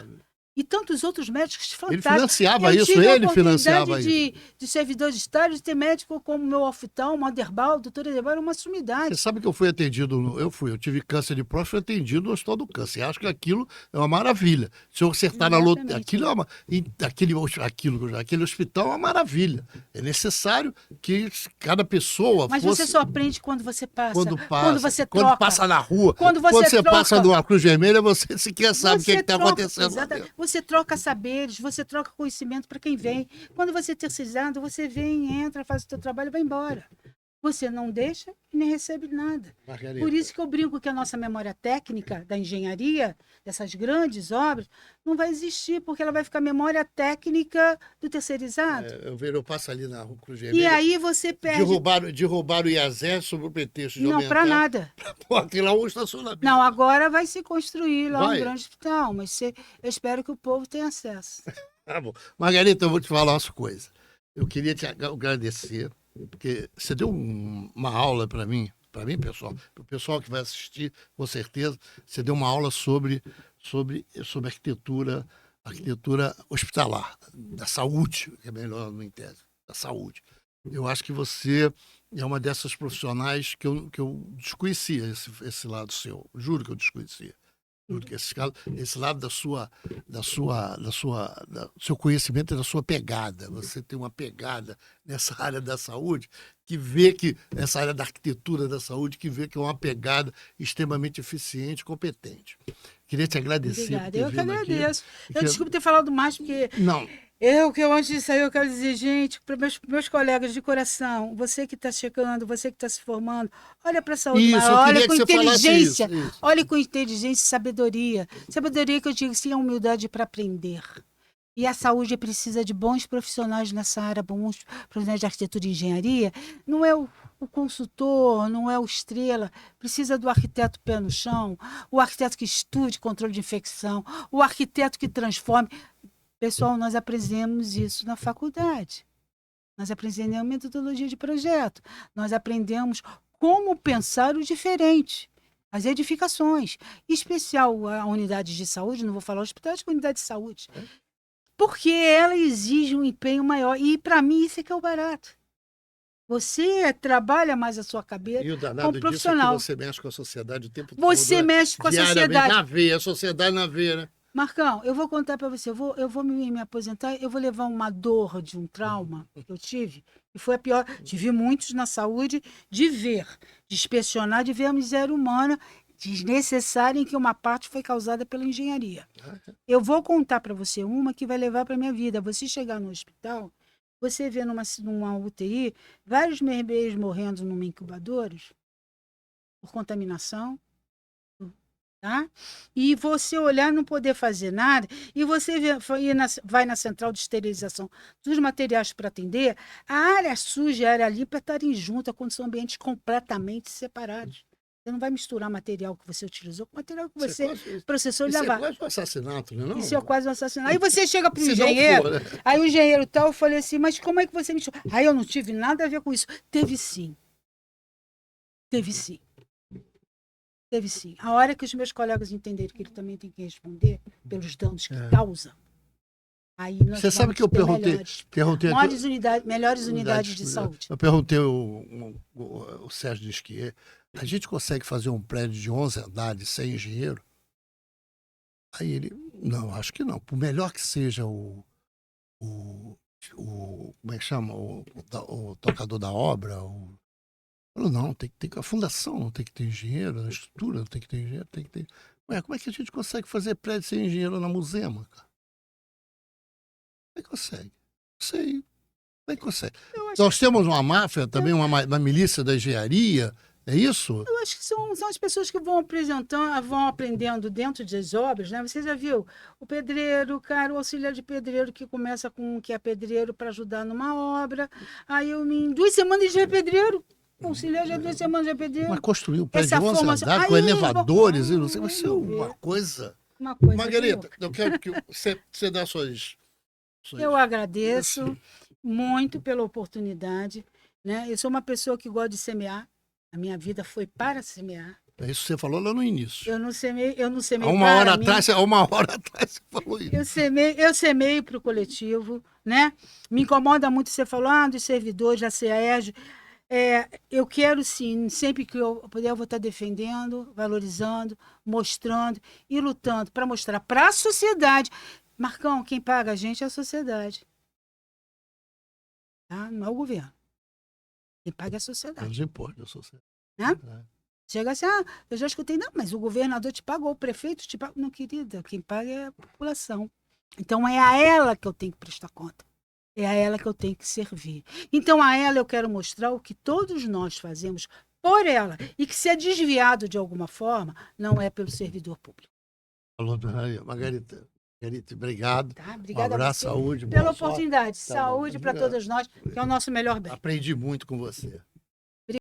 E tantos outros médicos fantásticos.
Ele financiava isso, ele financiava isso.
De servidor de Estado, de ter médico como meu oftalmo, Aderbal, doutor Aderbal, era uma sumidade.
Você sabe que eu fui atendido, eu tive câncer de próstata, fui atendido no Hospital do Câncer. Acho que aquilo é uma maravilha. Se eu acertar na loteria, aquele hospital é uma maravilha. É necessário que cada pessoa
Mas você só aprende quando você passa.
Quando você troca. Quando passa na rua.
Quando você
passa numa Cruz Vermelha, você sequer sabe o que está acontecendo.
Você troca saberes, você troca conhecimento para quem vem. Quando você é terceirizado, você vem, entra, faz o seu trabalho e vai embora. Você não deixa e nem recebe nada.
Margarida.
Por isso que eu brinco que a nossa memória técnica da engenharia, dessas grandes obras, não vai existir, porque ela vai ficar memória técnica do terceirizado.
Eu passo ali na Rua Cruz Vermelha.
E aí você perde...
Derrubaram o IASÉ sobre o pretexto de aumentar.
Não, para nada.
Aqui lá um estacionamento.
Não, agora vai se construir lá um grande hospital, mas eu espero que o povo tenha acesso.
Tá bom. Margarida, eu vou te falar uma coisa. Eu queria te agradecer, porque você deu uma aula para mim, pessoal, para o pessoal que vai assistir, com certeza, você deu uma aula sobre arquitetura hospitalar, da saúde, que é melhor no entende, da saúde. Eu acho que você é uma dessas profissionais que eu desconhecia, esse lado seu, juro que eu desconhecia. Porque esse lado do seu conhecimento e da sua pegada. Você tem uma pegada nessa área da saúde, essa área da arquitetura da saúde, que vê que é uma pegada extremamente eficiente e competente. Queria te agradecer.
Obrigada, eu que agradeço. Desculpe ter falado mais, porque...
Não.
Antes de sair, eu quero dizer, gente, para meus colegas de coração, você que está chegando, você que está se formando, olha para a saúde maior, olha com inteligência, olha com inteligência e sabedoria. Sabedoria que eu digo, sim, a humildade para aprender. E a saúde precisa de bons profissionais nessa área, bons profissionais de arquitetura e engenharia. Não é o consultor, não é o estrela, precisa do arquiteto pé no chão, o arquiteto que estude controle de infecção, o arquiteto que transforme. Pessoal, nós aprendemos isso na faculdade. Nós aprendemos metodologia de projeto. Nós aprendemos como pensar o diferente. As edificações. Em especial a unidade de saúde, não vou falar hospitais, mas unidade de saúde. Porque ela exige um empenho maior. E, para mim, isso é que é o barato. Você trabalha mais a sua cabeça como profissional.
Disso é que você mexe com a sociedade o tempo todo.
Você mexe com a sociedade.
Na veia, a sociedade na veia, né?
Marcão, eu vou contar para você, eu vou me aposentar, eu vou levar uma dor de um trauma que eu tive, e foi a pior, tive muitos na saúde, de inspecionar, de ver a miséria humana desnecessária em que uma parte foi causada pela engenharia. Eu vou contar para você uma que vai levar para a minha vida. Você chegar no hospital, você vê numa UTI, vários bebês morrendo numa incubadora por contaminação. Tá? E você olhar, não poder fazer nada, e você vai na central de esterilização dos materiais para atender, a área suja e a área limpa estarem juntas, quando são ambientes completamente separados. Você não vai misturar material que você utilizou com material que você processou e lavar.
Isso é quase um assassinato, não é? Não?
Isso é quase um assassinato. Aí você chega para o engenheiro, aí o engenheiro tal, eu falei assim, mas como é que você misturou? Aí eu não tive nada a ver com isso. Teve sim. Teve sim. Teve sim. A hora que os meus colegas entenderem que ele também tem que responder pelos danos que causa, aí nós
Você sabe que eu perguntei
melhores unidades de saúde.
Eu perguntei o Sérgio Desquier, a gente consegue fazer um prédio de 11 andares sem engenheiro? Aí ele, não, acho que não. Por melhor que seja como é que chama? O tocador da obra, falou, não, tem que ter a fundação, não tem que ter engenheiro, a estrutura, não tem que ter engenheiro, tem que ter... Ué, como é que a gente consegue fazer prédio sem engenheiro na Musema, cara? Como é que consegue? Não sei. Como é que consegue? Nós temos uma máfia também, uma milícia da engenharia, é isso?
Eu acho que são as pessoas que vão aprendendo dentro das obras, né? Você já viu o pedreiro, cara, o auxiliar de pedreiro que começa com o que é pedreiro para ajudar numa obra. Aí em 2 semanas já é pedreiro. O auxiliar já 2 semanas já é pedreiro.
Mas construir um prédio de 11 andares com elevadores, não sei, vai ser uma coisa. Margarita, eu quero que você dê suas...
Eu agradeço muito pela oportunidade, né? Eu sou uma pessoa que gosta de semear. A minha vida foi para semear.
É isso que você falou lá no início.
Eu não semei
há uma hora atrás você falou isso.
Eu semei para o coletivo, né? Me incomoda muito você falando dos servidores da CERJ. Eu quero sim, sempre que eu puder, eu vou estar defendendo, valorizando, mostrando e lutando para mostrar para a sociedade. Marcão, quem paga a gente é a sociedade. Tá? Não é o governo. Quem paga é a sociedade.
Os impostos da sociedade.
Né? Chega assim, eu já escutei, não, mas o governador te pagou, o prefeito te pagou. Não, querida, quem paga é a população. Então é a ela que eu tenho que prestar conta. É a ela que eu tenho que servir. Então a ela eu quero mostrar o que todos nós fazemos por ela. E que se é desviado de alguma forma, não é pelo servidor público.
Falou, Margarita, obrigado.
Tá, obrigada
um abraço, saúde.
Pela oportunidade. Saúde para todos nós, que é o nosso melhor bem.
Aprendi muito com você.